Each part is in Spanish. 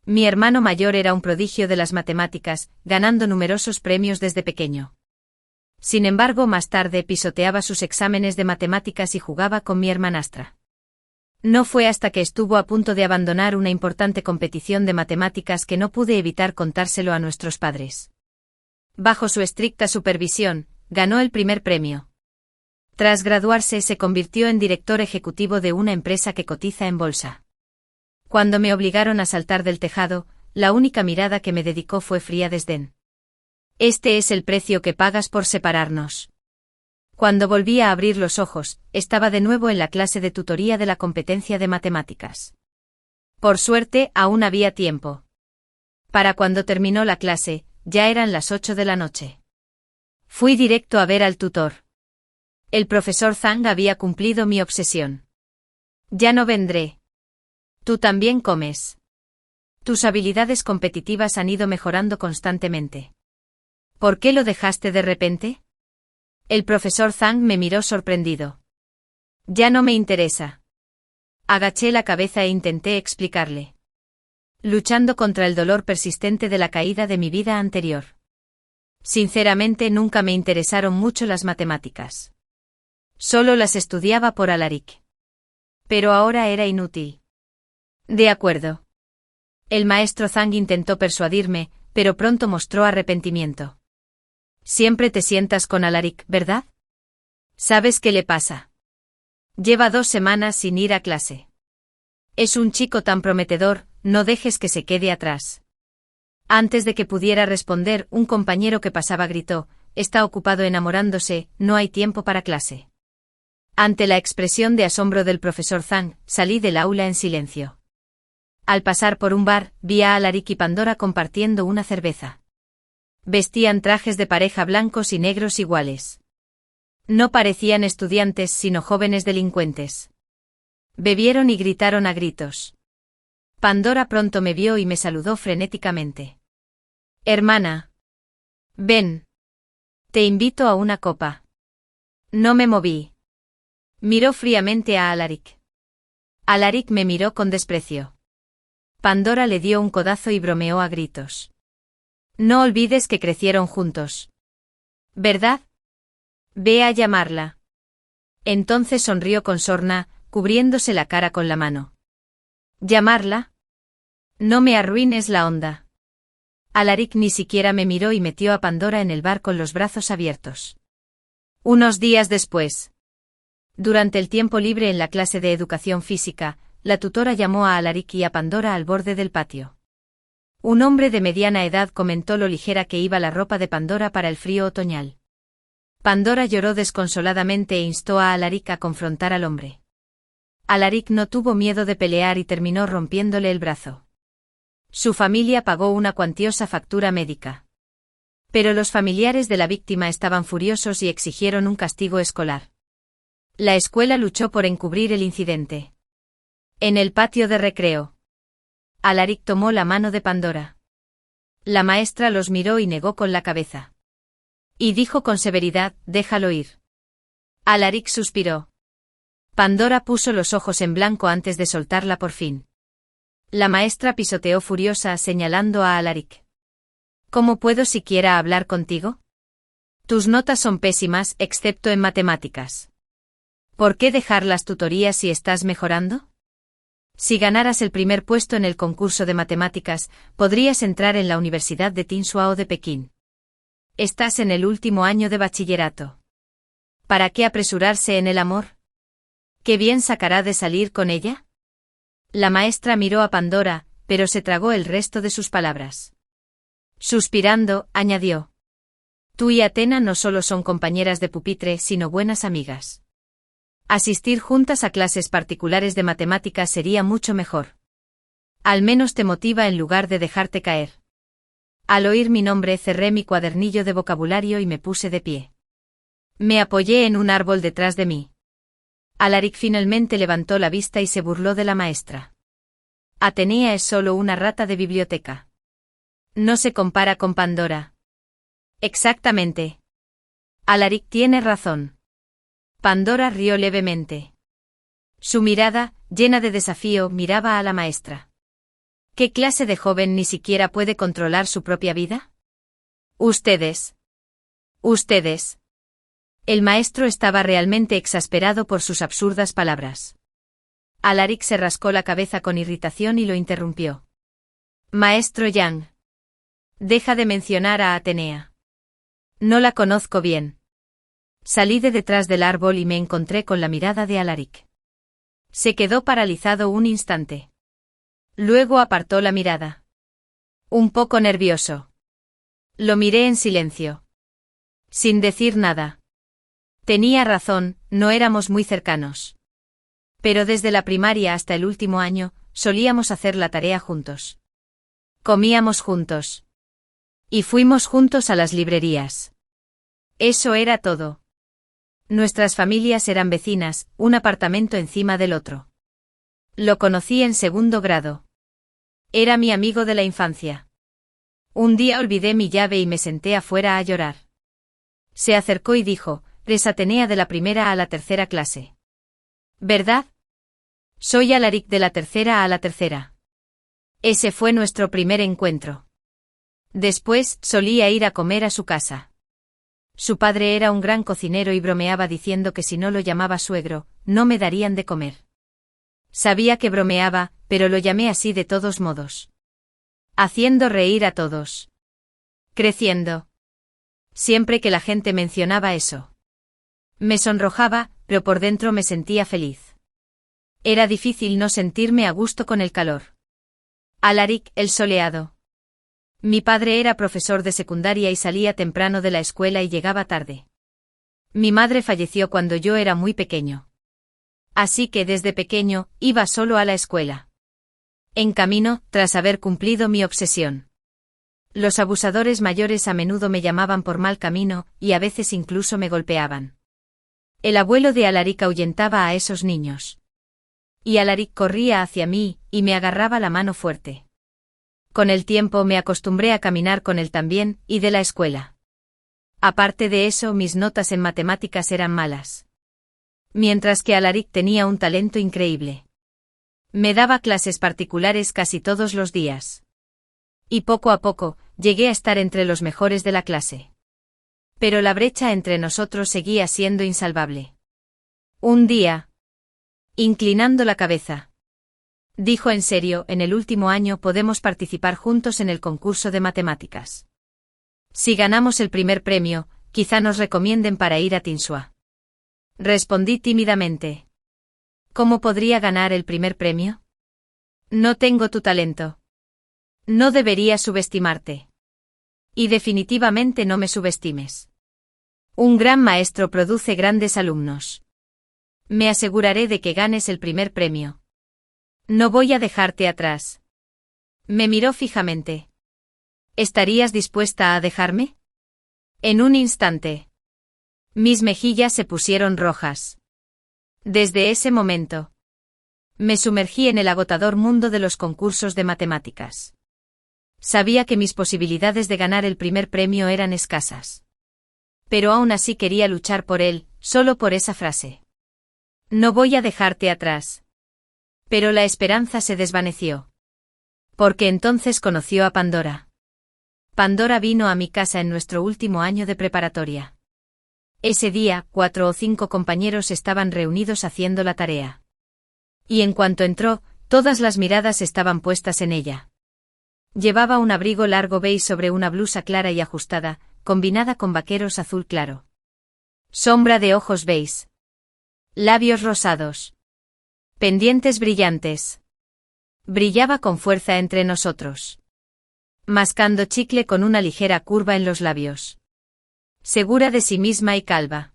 Mi hermano mayor era un prodigio de las matemáticas, ganando numerosos premios desde pequeño. Sin embargo, más tarde pisoteaba sus exámenes de matemáticas y jugaba con mi hermanastra. No fue hasta que estuvo a punto de abandonar una importante competición de matemáticas que no pude evitar contárselo a nuestros padres. Bajo su estricta supervisión, ganó el primer premio. Tras graduarse, se convirtió en director ejecutivo de una empresa que cotiza en bolsa. Cuando me obligaron a saltar del tejado, la única mirada que me dedicó fue fría desdén. Este es el precio que pagas por separarnos. Cuando volví a abrir los ojos, estaba de nuevo en la clase de tutoría de la competencia de matemáticas. Por suerte, aún había tiempo. Para cuando terminó la clase, ya eran las 8 de la noche. Fui directo a ver al tutor. El profesor Zhang había cumplido mi obsesión. Ya no vendré. Tú también comes. Tus habilidades competitivas han ido mejorando constantemente. ¿Por qué lo dejaste de repente? El profesor Zhang me miró sorprendido. Ya no me interesa. Agaché la cabeza e intenté explicarle. Luchando contra el dolor persistente de la caída de mi vida anterior. Sinceramente, nunca me interesaron mucho las matemáticas. Solo las estudiaba por Alaric. Pero ahora era inútil. De acuerdo. El maestro Zhang intentó persuadirme, pero pronto mostró arrepentimiento. Siempre te sientas con Alaric, ¿verdad? ¿Sabes qué le pasa? Lleva 2 semanas sin ir a clase. Es un chico tan prometedor, no dejes que se quede atrás. Antes de que pudiera responder, un compañero que pasaba gritó, está ocupado enamorándose, no hay tiempo para clase. Ante la expresión de asombro del profesor Zhang, salí del aula en silencio. Al pasar por un bar, vi a Alaric y Pandora compartiendo una cerveza. Vestían trajes de pareja blancos y negros iguales. No parecían estudiantes sino jóvenes delincuentes. Bebieron y gritaron a gritos. Pandora pronto me vio y me saludó frenéticamente. Hermana. Ven. Te invito a una copa. No me moví. Miró fríamente a Alaric. Alaric me miró con desprecio. Pandora le dio un codazo y bromeó a gritos. No olvides que crecieron juntos. ¿Verdad? Ve a llamarla. Entonces sonrió con sorna, cubriéndose la cara con la mano. ¿Llamarla? No me arruines la onda. Alaric ni siquiera me miró y metió a Pandora en el bar con los brazos abiertos. Unos días después. Durante el tiempo libre en la clase de educación física, la tutora llamó a Alaric y a Pandora al borde del patio. Un hombre de mediana edad comentó lo ligera que iba la ropa de Pandora para el frío otoñal. Pandora lloró desconsoladamente e instó a Alaric a confrontar al hombre. Alaric no tuvo miedo de pelear y terminó rompiéndole el brazo. Su familia pagó una cuantiosa factura médica. Pero los familiares de la víctima estaban furiosos y exigieron un castigo escolar. La escuela luchó por encubrir el incidente. En el patio de recreo. Alaric tomó la mano de Pandora. La maestra los miró y negó con la cabeza. Y dijo con severidad, déjalo ir. Alaric suspiró. Pandora puso los ojos en blanco antes de soltarla por fin. La maestra pisoteó furiosa señalando a Alaric. ¿Cómo puedo siquiera hablar contigo? Tus notas son pésimas, excepto en matemáticas. ¿Por qué dejar las tutorías si estás mejorando? Si ganaras el primer puesto en el concurso de matemáticas, podrías entrar en la Universidad de Tsinghua de Pekín. Estás en el último año de bachillerato. ¿Para qué apresurarse en el amor? ¿Qué bien sacará de salir con ella? La maestra miró a Pandora, pero se tragó el resto de sus palabras. Suspirando, añadió. Tú y Athena no solo son compañeras de pupitre, sino buenas amigas. Asistir juntas a clases particulares de matemáticas sería mucho mejor. Al menos te motiva en lugar de dejarte caer. Al oír mi nombre cerré mi cuadernillo de vocabulario y me puse de pie. Me apoyé en un árbol detrás de mí. Alaric finalmente levantó la vista y se burló de la maestra. Atenea es solo una rata de biblioteca. No se compara con Pandora. Exactamente. Alaric tiene razón. Pandora rió levemente. Su mirada, llena de desafío, miraba a la maestra. ¿Qué clase de joven ni siquiera puede controlar su propia vida? Ustedes. Ustedes. El maestro estaba realmente exasperado por sus absurdas palabras. Alaric se rascó la cabeza con irritación y lo interrumpió. Maestro Yang. Deja de mencionar a Atenea. No la conozco bien. Salí de detrás del árbol y me encontré con la mirada de Alaric. Se quedó paralizado un instante. Luego apartó la mirada. Un poco nervioso. Lo miré en silencio. Sin decir nada. Tenía razón, no éramos muy cercanos. Pero desde la primaria hasta el último año, solíamos hacer la tarea juntos. Comíamos juntos. Y fuimos juntos a las librerías. Eso era todo. Nuestras familias eran vecinas, un apartamento encima del otro. Lo conocí en segundo grado. Era mi amigo de la infancia. Un día olvidé mi llave y me senté afuera a llorar. Se acercó y dijo, eres Atenea de la primera a la tercera clase. ¿Verdad? Soy Alaric de la tercera a la tercera. Ese fue nuestro primer encuentro. Después, solía ir a comer a su casa. Su padre era un gran cocinero y bromeaba diciendo que si no lo llamaba suegro, no me darían de comer. Sabía que bromeaba, pero lo llamé así de todos modos. Haciendo reír a todos. Creciendo. Siempre que la gente mencionaba eso. Me sonrojaba, pero por dentro me sentía feliz. Era difícil no sentirme a gusto con el calor. Alaric, el soleado. Mi padre era profesor de secundaria y salía temprano de la escuela y llegaba tarde. Mi madre falleció cuando yo era muy pequeño. Así que desde pequeño, iba solo a la escuela. En camino, tras haber cumplido mi obsesión. Los abusadores mayores a menudo me llamaban por mal camino, y a veces incluso me golpeaban. El abuelo de Alaric ahuyentaba a esos niños. Y Alaric corría hacia mí, y me agarraba la mano fuerte. Con el tiempo me acostumbré a caminar con él también, y de la escuela. Aparte de eso, mis notas en matemáticas eran malas. Mientras que Alaric tenía un talento increíble. Me daba clases particulares casi todos los días. Y poco a poco, llegué a estar entre los mejores de la clase. Pero la brecha entre nosotros seguía siendo insalvable. Un día, inclinando la cabeza, dijo en serio, en el último año podemos participar juntos en el concurso de matemáticas. Si ganamos el primer premio, quizá nos recomienden para ir a Tinsua. Respondí tímidamente. ¿Cómo podría ganar el primer premio? No tengo tu talento. No deberías subestimarte. Y definitivamente no me subestimes. Un gran maestro produce grandes alumnos. Me aseguraré de que ganes el primer premio. No voy a dejarte atrás. Me miró fijamente. ¿Estarías dispuesta a dejarme? En un instante. Mis mejillas se pusieron rojas. Desde ese momento, me sumergí en el agotador mundo de los concursos de matemáticas. Sabía que mis posibilidades de ganar el primer premio eran escasas. Pero aún así quería luchar por él, solo por esa frase. No voy a dejarte atrás. Pero la esperanza se desvaneció. Porque entonces conoció a Pandora. Pandora vino a mi casa en nuestro último año de preparatoria. Ese día, 4 o 5 compañeros estaban reunidos haciendo la tarea. Y en cuanto entró, todas las miradas estaban puestas en ella. Llevaba un abrigo largo beige sobre una blusa clara y ajustada, combinada con vaqueros azul claro. Sombra de ojos beige. Labios rosados. Pendientes brillantes. Brillaba con fuerza entre nosotros. Mascando chicle con una ligera curva en los labios. Segura de sí misma y calva.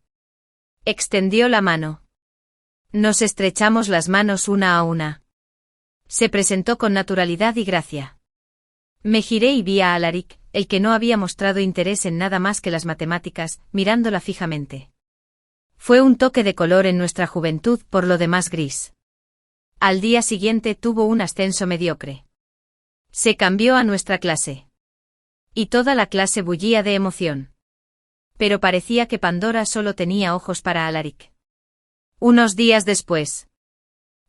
Extendió la mano. Nos estrechamos las manos una a una. Se presentó con naturalidad y gracia. Me giré y vi a Alaric, el que no había mostrado interés en nada más que las matemáticas, mirándola fijamente. Fue un toque de color en nuestra juventud, por lo demás gris. Al día siguiente tuvo un ascenso mediocre. Se cambió a nuestra clase. Y toda la clase bullía de emoción. Pero parecía que Pandora solo tenía ojos para Alaric. Unos días después,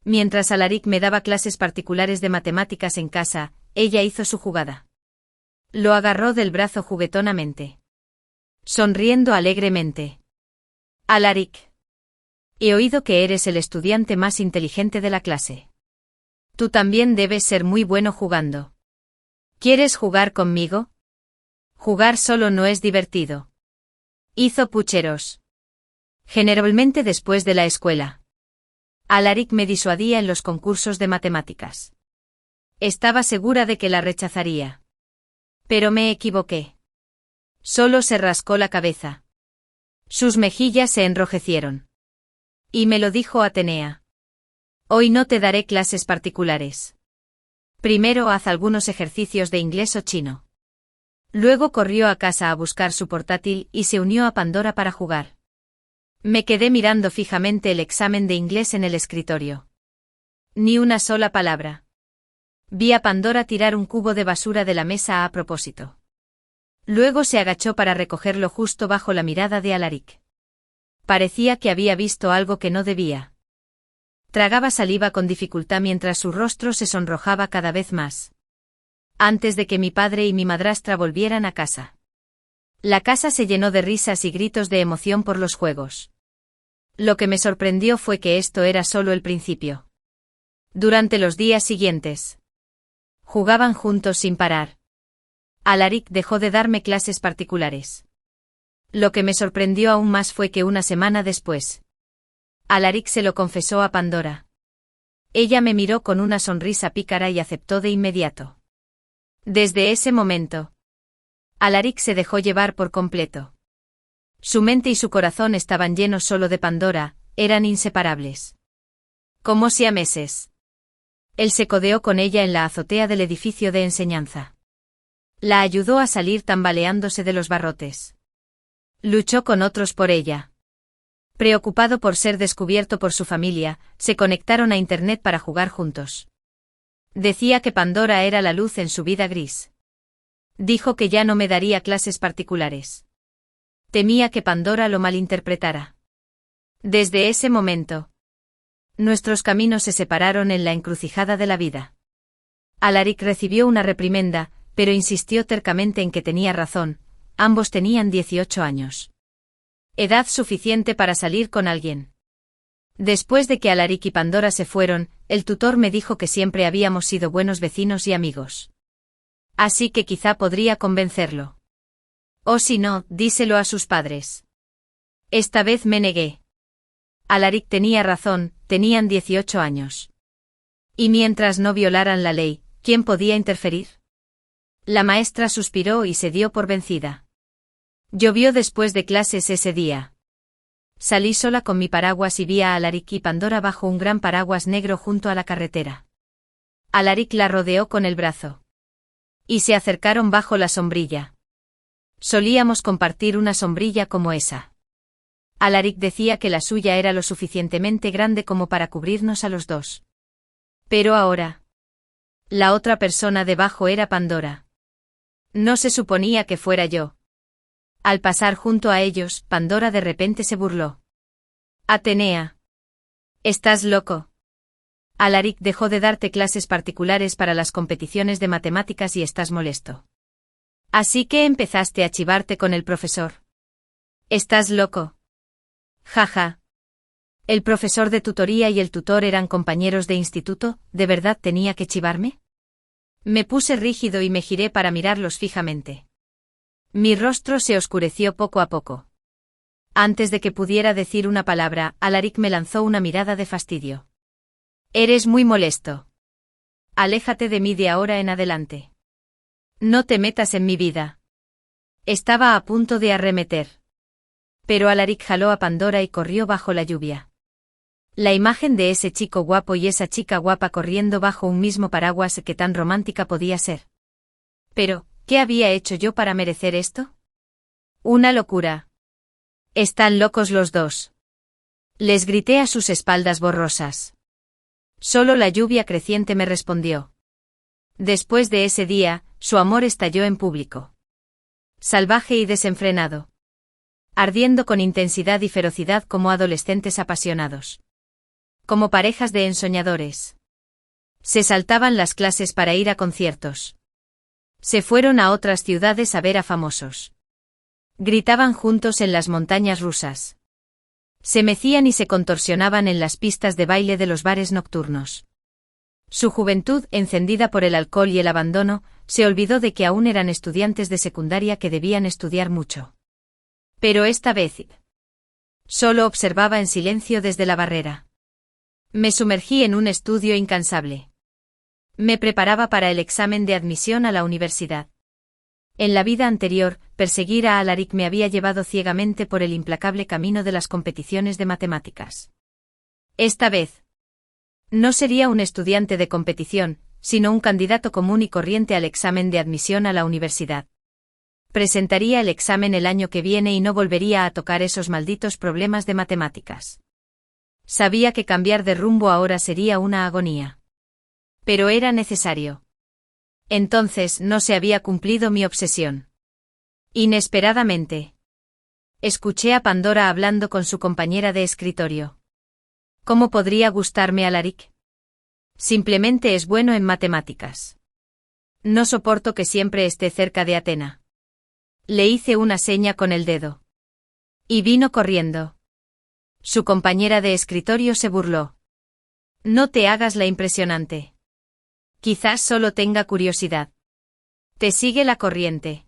mientras Alaric me daba clases particulares de matemáticas en casa, ella hizo su jugada. Lo agarró del brazo juguetonamente, sonriendo alegremente. Alaric. He oído que eres el estudiante más inteligente de la clase. Tú también debes ser muy bueno jugando. ¿Quieres jugar conmigo? Jugar solo no es divertido. Hizo pucheros. Generalmente después de la escuela. Alaric me disuadía en los concursos de matemáticas. Estaba segura de que la rechazaría. Pero me equivoqué. Solo se rascó la cabeza. Sus mejillas se enrojecieron. Y me lo dijo Atenea. Hoy no te daré clases particulares. Primero haz algunos ejercicios de inglés o chino. Luego corrió a casa a buscar su portátil y se unió a Pandora para jugar. Me quedé mirando fijamente el examen de inglés en el escritorio. Ni una sola palabra. Vi a Pandora tirar un cubo de basura de la mesa a propósito. Luego se agachó para recogerlo justo bajo la mirada de Alaric. Parecía que había visto algo que no debía. Tragaba saliva con dificultad mientras su rostro se sonrojaba cada vez más. Antes de que mi padre y mi madrastra volvieran a casa. La casa se llenó de risas y gritos de emoción por los juegos. Lo que me sorprendió fue que esto era solo el principio. Durante los días siguientes. Jugaban juntos sin parar. Alaric dejó de darme clases particulares. Lo que me sorprendió aún más fue que una semana después. Alaric se lo confesó a Pandora. Ella me miró con una sonrisa pícara y aceptó de inmediato. Desde ese momento, Alaric se dejó llevar por completo. Su mente y su corazón estaban llenos solo de Pandora, eran inseparables. Como siameses. Él se codeó con ella en la azotea del edificio de enseñanza. La ayudó a salir tambaleándose de los barrotes. Luchó con otros por ella. Preocupado por ser descubierto por su familia, se conectaron a Internet para jugar juntos. Decía que Pandora era la luz en su vida gris. Dijo que ya no me daría clases particulares. Temía que Pandora lo malinterpretara. Desde ese momento, nuestros caminos se separaron en la encrucijada de la vida. Alaric recibió una reprimenda, pero insistió tercamente en que tenía razón, ambos tenían 18 años. Edad suficiente para salir con alguien. Después de que Alaric y Pandora se fueron, el tutor me dijo que siempre habíamos sido buenos vecinos y amigos. Así que quizá podría convencerlo. O si no, díselo a sus padres. Esta vez me negué. Alaric tenía razón, tenían 18 años. Y mientras no violaran la ley, ¿quién podía interferir? La maestra suspiró y se dio por vencida. Llovió después de clases ese día. Salí sola con mi paraguas y vi a Alaric y Pandora bajo un gran paraguas negro junto a la carretera. Alaric la rodeó con el brazo. Y se acercaron bajo la sombrilla. Solíamos compartir una sombrilla como esa. Alaric decía que la suya era lo suficientemente grande como para cubrirnos a los dos. Pero ahora, la otra persona debajo era Pandora. No se suponía que fuera yo. Al pasar junto a ellos, Pandora de repente se burló. Atenea. ¿Estás loco? Alaric dejó de darte clases particulares para las competiciones de matemáticas y estás molesto. Así que empezaste a chivarte con el profesor. ¿Estás loco? Jaja. ¿El profesor de tutoría y el tutor eran compañeros de instituto? ¿De verdad tenía que chivarme? Me puse rígido y me giré para mirarlos fijamente. Mi rostro se oscureció poco a poco. Antes de que pudiera decir una palabra, Alaric me lanzó una mirada de fastidio. Eres muy molesto. Aléjate de mí de ahora en adelante. No te metas en mi vida. Estaba a punto de arremeter. Pero Alaric jaló a Pandora y corrió bajo la lluvia. La imagen de ese chico guapo y esa chica guapa corriendo bajo un mismo paraguas que tan romántica podía ser. Pero, ¿qué había hecho yo para merecer esto? Una locura. Están locos los dos. Les grité a sus espaldas borrosas. Solo la lluvia creciente me respondió. Después de ese día, su amor estalló en público. Salvaje y desenfrenado. Ardiendo con intensidad y ferocidad como adolescentes apasionados. Como parejas de ensoñadores. Se saltaban las clases para ir a conciertos. Se fueron a otras ciudades a ver a famosos. Gritaban juntos en las montañas rusas. Se mecían y se contorsionaban en las pistas de baile de los bares nocturnos. Su juventud, encendida por el alcohol y el abandono, se olvidó de que aún eran estudiantes de secundaria que debían estudiar mucho. Pero esta vez solo observaba en silencio desde la barrera. Me sumergí en un estudio incansable. Me preparaba para el examen de admisión a la universidad. En la vida anterior, perseguir a Alaric me había llevado ciegamente por el implacable camino de las competiciones de matemáticas. Esta vez, no sería un estudiante de competición, sino un candidato común y corriente al examen de admisión a la universidad. Presentaría el examen el año que viene y no volvería a tocar esos malditos problemas de matemáticas. Sabía que cambiar de rumbo ahora sería una agonía. Pero era necesario. Entonces no se había cumplido mi obsesión. Inesperadamente, escuché a Pandora hablando con su compañera de escritorio. ¿Cómo podría gustarme Alaric? Simplemente es bueno en matemáticas. No soporto que siempre esté cerca de Athena. Le hice una seña con el dedo. Y vino corriendo. Su compañera de escritorio se burló. No te hagas la impresionante. Quizás solo tenga curiosidad. Te sigue la corriente.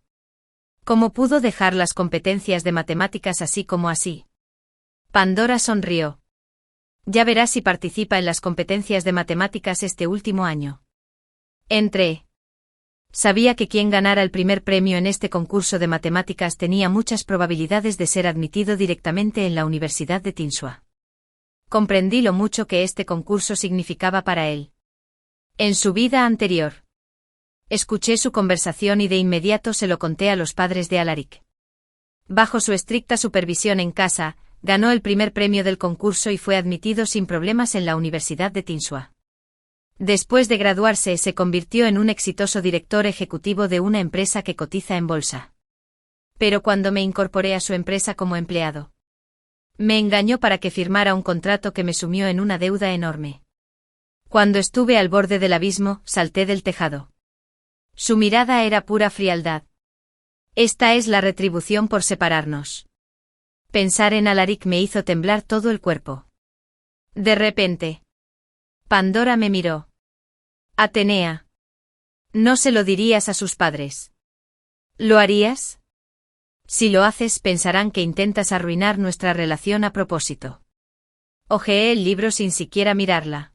¿Cómo pudo dejar las competencias de matemáticas así como así? Pandora sonrió. Ya verás si participa en las competencias de matemáticas este último año. Entré. Sabía que quien ganara el primer premio en este concurso de matemáticas tenía muchas probabilidades de ser admitido directamente en la Universidad de Tinsua. Comprendí lo mucho que este concurso significaba para él. En su vida anterior. Escuché su conversación y de inmediato se lo conté a los padres de Alaric. Bajo su estricta supervisión en casa, ganó el primer premio del concurso y fue admitido sin problemas en la Universidad de Tinsua. Después de graduarse se convirtió en un exitoso director ejecutivo de una empresa que cotiza en bolsa. Pero cuando me incorporé a su empresa como empleado, me engañó para que firmara un contrato que me sumió en una deuda enorme. Cuando estuve al borde del abismo, salté del tejado. Su mirada era pura frialdad. Esta es la retribución por separarnos. Pensar en Alaric me hizo temblar todo el cuerpo. De repente, Pandora me miró. Atenea. No se lo dirías a sus padres. ¿Lo harías? Si lo haces pensarán que intentas arruinar nuestra relación a propósito. Hojeé el libro sin siquiera mirarla.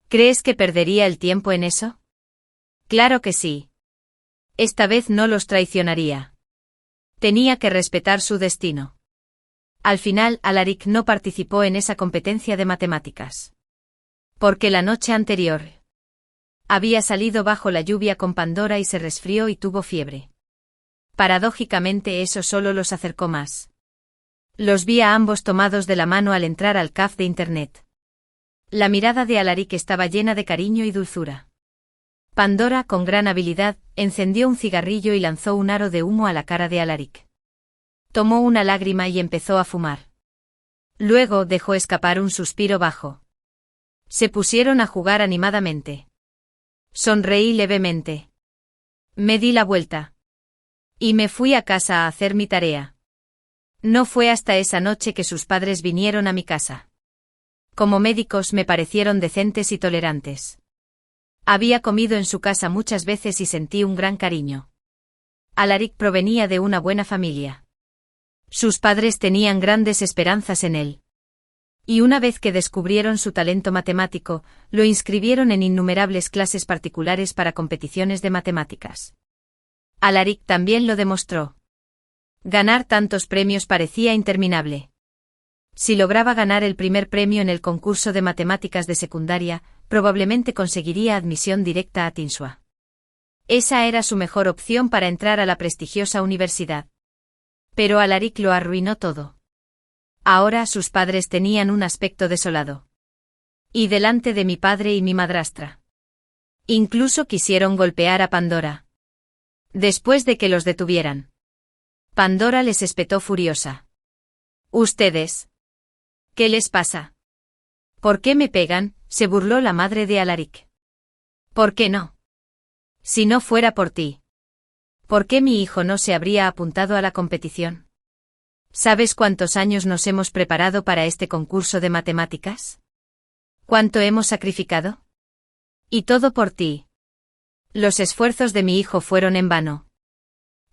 ¿Crees que perdería el tiempo en eso? Claro que sí. Esta vez no los traicionaría. Tenía que respetar su destino. Al final, Alaric no participó en esa competencia de matemáticas. Porque la noche anterior había salido bajo la lluvia con Pandora y se resfrió y tuvo fiebre. Paradójicamente eso solo los acercó más. Los vi a ambos tomados de la mano al entrar al café de internet. La mirada de Alaric estaba llena de cariño y dulzura. Pandora, con gran habilidad, encendió un cigarrillo y lanzó un aro de humo a la cara de Alaric. Tomó una lágrima y empezó a fumar. Luego dejó escapar un suspiro bajo. Se pusieron a jugar animadamente. Sonreí levemente. Me di la vuelta. Y me fui a casa a hacer mi tarea. No fue hasta esa noche que sus padres vinieron a mi casa. Como médicos me parecieron decentes y tolerantes. Había comido en su casa muchas veces y sentí un gran cariño. Alaric provenía de una buena familia. Sus padres tenían grandes esperanzas en él. Y una vez que descubrieron su talento matemático, lo inscribieron en innumerables clases particulares para competiciones de matemáticas. Alaric también lo demostró. Ganar tantos premios parecía interminable. Si lograba ganar el primer premio en el concurso de matemáticas de secundaria, probablemente conseguiría admisión directa a Tinsua. Esa era su mejor opción para entrar a la prestigiosa universidad. Pero Alaric lo arruinó todo. Ahora sus padres tenían un aspecto desolado. Y delante de mi padre y mi madrastra. Incluso quisieron golpear a Pandora. Después de que los detuvieran. Pandora les espetó furiosa. ¿Ustedes? ¿Qué les pasa? ¿Por qué me pegan?, se burló la madre de Alaric. ¿Por qué no? Si no fuera por ti, ¿por qué mi hijo no se habría apuntado a la competición? ¿Sabes cuántos años nos hemos preparado para este concurso de matemáticas? ¿Cuánto hemos sacrificado? Y todo por ti. Los esfuerzos de mi hijo fueron en vano.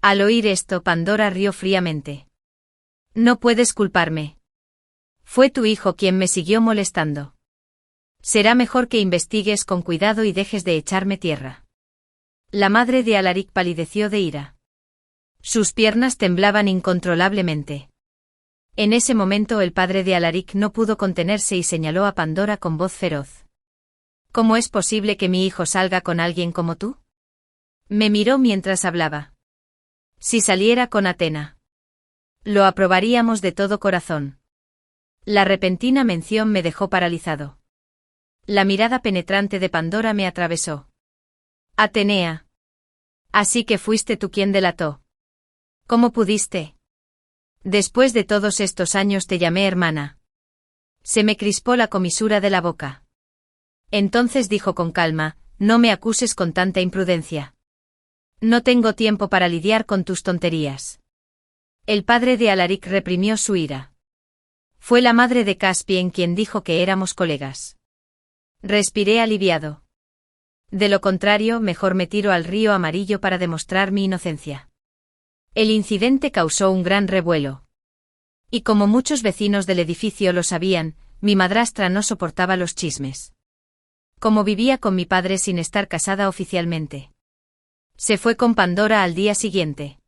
Al oír esto, Pandora rió fríamente. No puedes culparme. Fue tu hijo quien me siguió molestando. Será mejor que investigues con cuidado y dejes de echarme tierra. La madre de Alaric palideció de ira. Sus piernas temblaban incontrolablemente. En ese momento el padre de Alaric no pudo contenerse y señaló a Pandora con voz feroz. ¿Cómo es posible que mi hijo salga con alguien como tú? Me miró mientras hablaba. Si saliera con Athena, lo aprobaríamos de todo corazón. La repentina mención me dejó paralizado. La mirada penetrante de Pandora me atravesó. Atenea. Así que fuiste tú quien delató. ¿Cómo pudiste? Después de todos estos años te llamé hermana. Se me crispó la comisura de la boca. Entonces dijo con calma, no me acuses con tanta imprudencia. No tengo tiempo para lidiar con tus tonterías. El padre de Alaric reprimió su ira. Fue la madre de Caspien quien dijo que éramos colegas. Respiré aliviado. De lo contrario, mejor me tiro al río amarillo para demostrar mi inocencia. El incidente causó un gran revuelo. Y como muchos vecinos del edificio lo sabían, mi madrastra no soportaba los chismes. Como vivía con mi padre sin estar casada oficialmente, se fue con Pandora al día siguiente.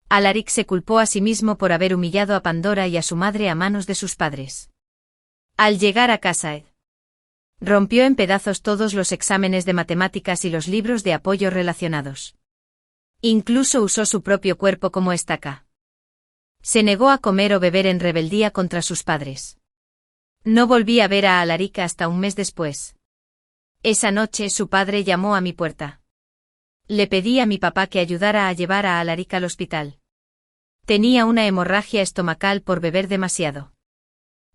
Alaric se culpó a sí mismo por haber humillado a Pandora y a su madre a manos de sus padres. Al llegar a casa, rompió en pedazos todos los exámenes de matemáticas y los libros de apoyo relacionados. Incluso usó su propio cuerpo como estaca. Se negó a comer o beber en rebeldía contra sus padres. No volví a ver a Alaric hasta un mes después. Esa noche su padre llamó a mi puerta. Le pedí a mi papá que ayudara a llevar a Alaric al hospital. Tenía una hemorragia estomacal por beber demasiado.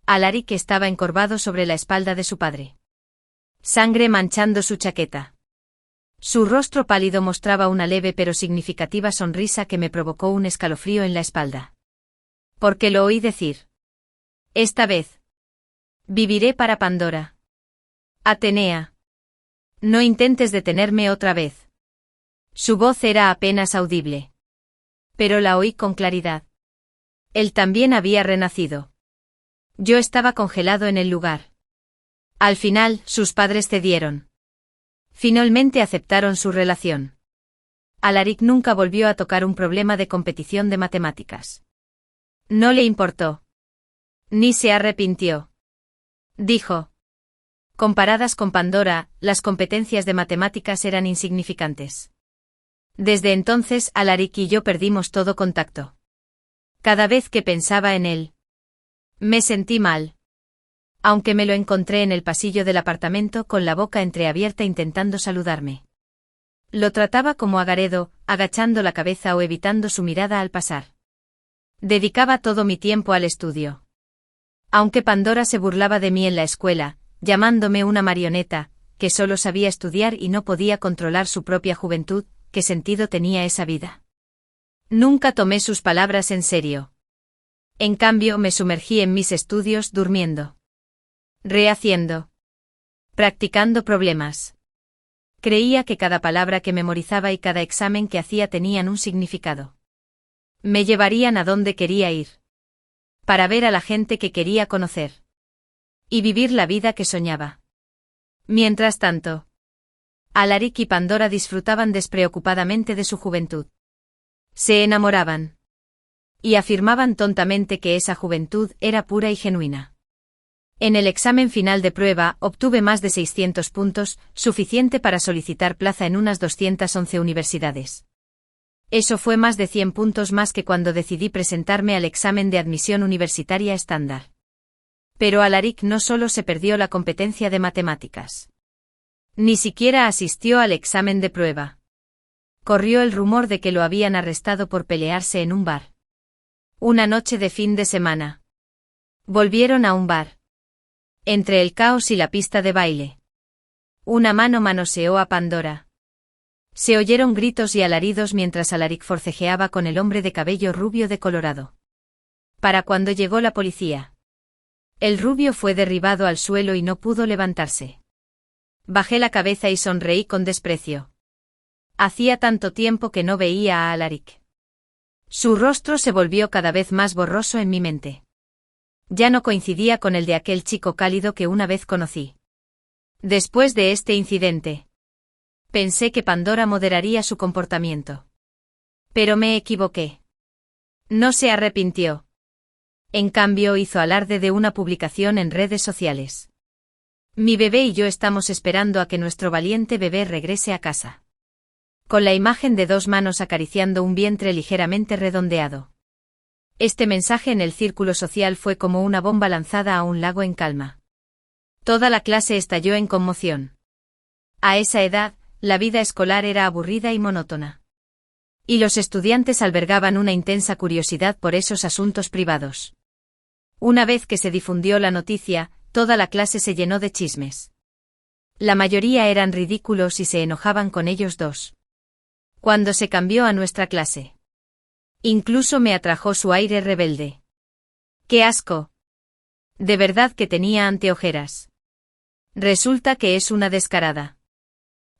Alaric estaba encorvado sobre la espalda de su padre. Sangre manchando su chaqueta. Su rostro pálido mostraba una leve pero significativa sonrisa que me provocó un escalofrío en la espalda. Porque lo oí decir. Esta vez. Viviré para Pandora. Atenea. No intentes detenerme otra vez. Su voz era apenas audible. Pero la oí con claridad. Él también había renacido. Yo estaba congelado en el lugar. Al final, sus padres cedieron. Finalmente aceptaron su relación. Alaric nunca volvió a tocar un problema de competición de matemáticas. No le importó. Ni se arrepintió. Dijo. Comparadas con Pandora, las competencias de matemáticas eran insignificantes. Desde entonces, Alaric y yo perdimos todo contacto. Cada vez que pensaba en él, me sentí mal. Aunque me lo encontré en el pasillo del apartamento con la boca entreabierta intentando saludarme. Lo trataba como agaredo, agachando la cabeza o evitando su mirada al pasar. Dedicaba todo mi tiempo al estudio. Aunque Pandora se burlaba de mí en la escuela, llamándome una marioneta, que solo sabía estudiar y no podía controlar su propia juventud, ¿qué sentido tenía esa vida? Nunca tomé sus palabras en serio. En cambio, me sumergí en mis estudios durmiendo. Rehaciendo. Practicando problemas. Creía que cada palabra que memorizaba y cada examen que hacía tenían un significado. Me llevarían a donde quería ir. Para ver a la gente que quería conocer. Y vivir la vida que soñaba. Mientras tanto, Alaric y Pandora disfrutaban despreocupadamente de su juventud. Se enamoraban. Y afirmaban tontamente que esa juventud era pura y genuina. En el examen final de prueba obtuve más de 600 puntos, suficiente para solicitar plaza en unas 211 universidades. Eso fue más de 100 puntos más que cuando decidí presentarme al examen de admisión universitaria estándar. Pero Alaric no solo se perdió la competencia de matemáticas. Ni siquiera asistió al examen de prueba. Corrió el rumor de que lo habían arrestado por pelearse en un bar. Una noche de fin de semana. Volvieron a un bar. Entre el caos y la pista de baile. Una mano manoseó a Pandora. Se oyeron gritos y alaridos mientras Alaric forcejeaba con el hombre de cabello rubio de Colorado. Para cuando llegó la policía. El rubio fue derribado al suelo y no pudo levantarse. Bajé la cabeza y sonreí con desprecio. Hacía tanto tiempo que no veía a Alaric. Su rostro se volvió cada vez más borroso en mi mente. Ya no coincidía con el de aquel chico cálido que una vez conocí. Después de este incidente, pensé que Pandora moderaría su comportamiento. Pero me equivoqué. No se arrepintió. En cambio, hizo alarde de una publicación en redes sociales. Mi bebé y yo estamos esperando a que nuestro valiente bebé regrese a casa. Con la imagen de 2 manos acariciando un vientre ligeramente redondeado. Este mensaje en el círculo social fue como una bomba lanzada a un lago en calma. Toda la clase estalló en conmoción. A esa edad, la vida escolar era aburrida y monótona. Y los estudiantes albergaban una intensa curiosidad por esos asuntos privados. Una vez que se difundió la noticia, toda la clase se llenó de chismes. La mayoría eran ridículos y se enojaban con ellos dos. Cuando se cambió a nuestra clase. Incluso me atrajo su aire rebelde. ¡Qué asco! De verdad que tenía anteojeras. Resulta que es una descarada.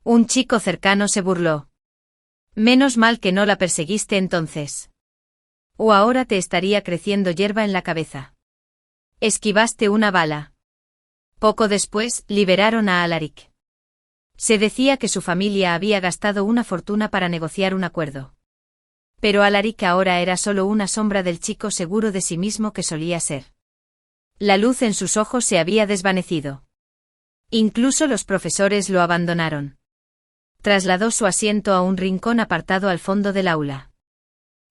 Un chico cercano se burló. Menos mal que no la perseguiste entonces. O ahora te estaría creciendo hierba en la cabeza. Esquivaste una bala. Poco después, liberaron a Alaric. Se decía que su familia había gastado una fortuna para negociar un acuerdo. Pero Alaric ahora era solo una sombra del chico seguro de sí mismo que solía ser. La luz en sus ojos se había desvanecido. Incluso los profesores lo abandonaron. Trasladó su asiento a un rincón apartado al fondo del aula.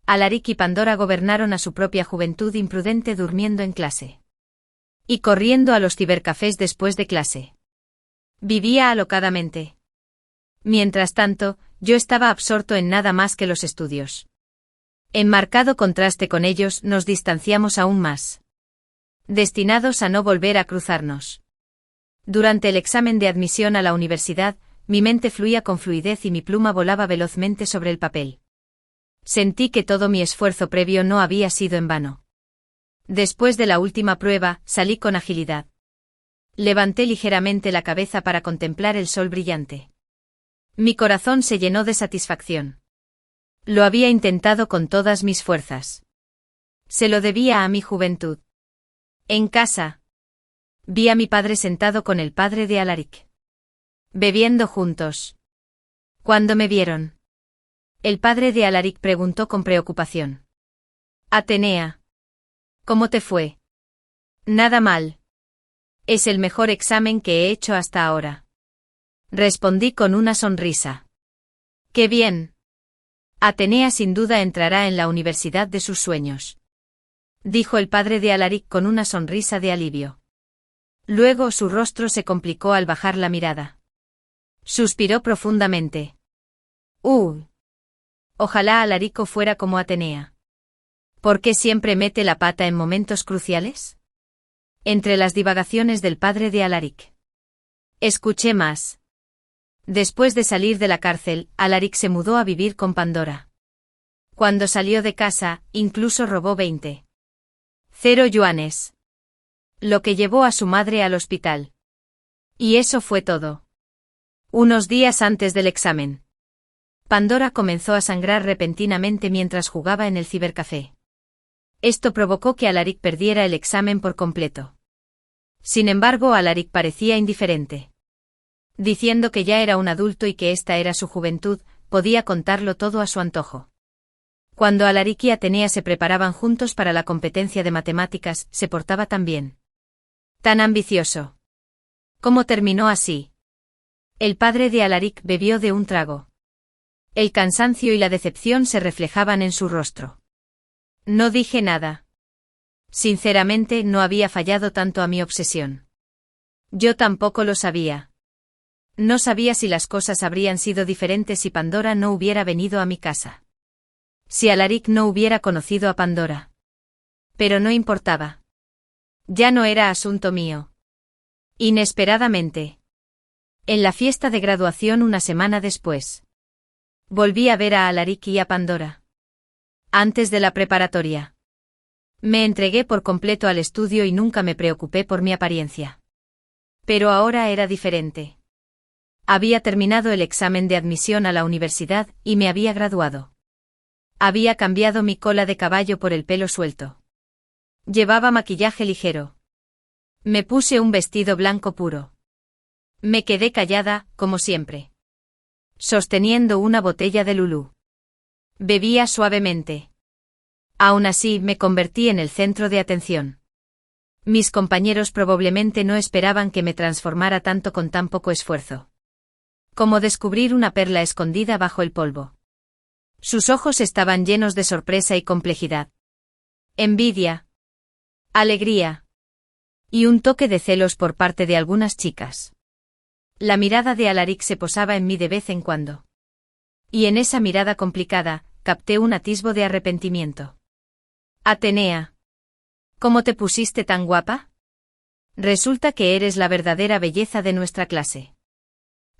Alaric y Pandora gobernaron a su propia juventud imprudente durmiendo en clase. Y corriendo a los cibercafés después de clase. Vivía alocadamente. Mientras tanto, yo estaba absorto en nada más que los estudios. En marcado contraste con ellos, nos distanciamos aún más. Destinados a no volver a cruzarnos. Durante el examen de admisión a la universidad, mi mente fluía con fluidez y mi pluma volaba velozmente sobre el papel. Sentí que todo mi esfuerzo previo no había sido en vano. Después de la última prueba, salí con agilidad. Levanté ligeramente la cabeza para contemplar el sol brillante. Mi corazón se llenó de satisfacción. Lo había intentado con todas mis fuerzas. Se lo debía a mi juventud. En casa, vi a mi padre sentado con el padre de Alaric. Bebiendo juntos. Cuando me vieron, el padre de Alaric preguntó con preocupación. Atenea. ¿Cómo te fue? Nada mal. Es el mejor examen que he hecho hasta ahora. Respondí con una sonrisa. ¡Qué bien! Atenea sin duda entrará en la universidad de sus sueños. Dijo el padre de Alaric con una sonrisa de alivio. Luego su rostro se complicó al bajar la mirada. Suspiró profundamente. Ojalá Alarico fuera como Atenea. ¿Por qué siempre mete la pata en momentos cruciales? Entre las divagaciones del padre de Alaric. Escuché más. Después de salir de la cárcel, Alaric se mudó a vivir con Pandora. Cuando salió de casa, incluso robó 20. 0 yuanes. Lo que llevó a su madre al hospital. Y eso fue todo. Unos días antes del examen. Pandora comenzó a sangrar repentinamente mientras jugaba en el cibercafé. Esto provocó que Alaric perdiera el examen por completo. Sin embargo, Alaric parecía indiferente. Diciendo que ya era un adulto y que esta era su juventud, podía contarlo todo a su antojo. Cuando Alaric y Atenea se preparaban juntos para la competencia de matemáticas, se portaba tan bien. Tan ambicioso. ¿Cómo terminó así? El padre de Alaric bebió de un trago. El cansancio y la decepción se reflejaban en su rostro. No dije nada. Sinceramente, no había fallado tanto a mi obsesión. Yo tampoco lo sabía. No sabía si las cosas habrían sido diferentes si Pandora no hubiera venido a mi casa. Si Alaric no hubiera conocido a Pandora. Pero no importaba. Ya no era asunto mío. Inesperadamente. En la fiesta de graduación una semana después. Volví a ver a Alaric y a Pandora. Antes de la preparatoria. Me entregué por completo al estudio y nunca me preocupé por mi apariencia. Pero ahora era diferente. Había terminado el examen de admisión a la universidad y me había graduado. Había cambiado mi cola de caballo por el pelo suelto. Llevaba maquillaje ligero. Me puse un vestido blanco puro. Me quedé callada, como siempre. Sosteniendo una botella de Lulú. Bebía suavemente. Aún así, me convertí en el centro de atención. Mis compañeros probablemente no esperaban que me transformara tanto con tan poco esfuerzo. Como descubrir una perla escondida bajo el polvo. Sus ojos estaban llenos de sorpresa y complejidad. Envidia. Alegría. Y un toque de celos por parte de algunas chicas. La mirada de Alaric se posaba en mí de vez en cuando. Y en esa mirada complicada, capté un atisbo de arrepentimiento. Atenea. ¿Cómo te pusiste tan guapa? Resulta que eres la verdadera belleza de nuestra clase.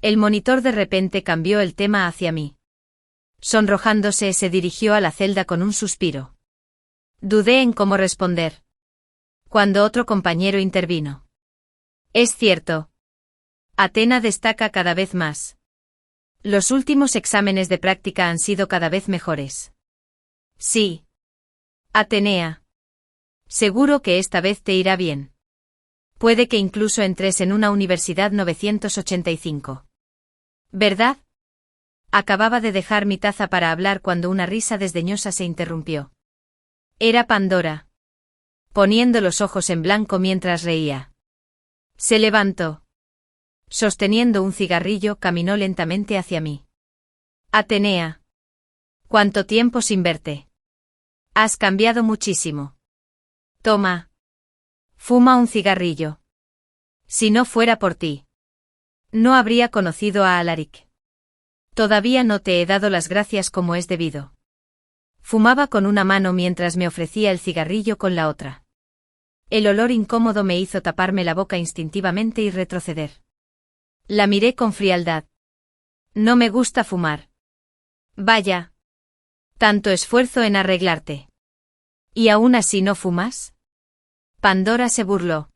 El monitor de repente cambió el tema hacia mí. Sonrojándose se dirigió a la celda con un suspiro. Dudé en cómo responder. Cuando otro compañero intervino. Es cierto. Atena destaca cada vez más. Los últimos exámenes de práctica han sido cada vez mejores. Sí. Atenea. Seguro que esta vez te irá bien. Puede que incluso entres en una universidad 985. ¿Verdad? Acababa de dejar mi taza para hablar cuando una risa desdeñosa se interrumpió. Era Pandora. Poniendo los ojos en blanco mientras reía. Se levantó. Sosteniendo un cigarrillo, caminó lentamente hacia mí. Atenea. ¿Cuánto tiempo sin verte? Has cambiado muchísimo. Toma. Fuma un cigarrillo. Si no fuera por ti, no habría conocido a Alaric. Todavía no te he dado las gracias como es debido. Fumaba con una mano mientras me ofrecía el cigarrillo con la otra. El olor incómodo me hizo taparme la boca instintivamente y retroceder. La miré con frialdad. No me gusta fumar. Vaya. Tanto esfuerzo en arreglarte. ¿Y aún así no fumas? Pandora se burló.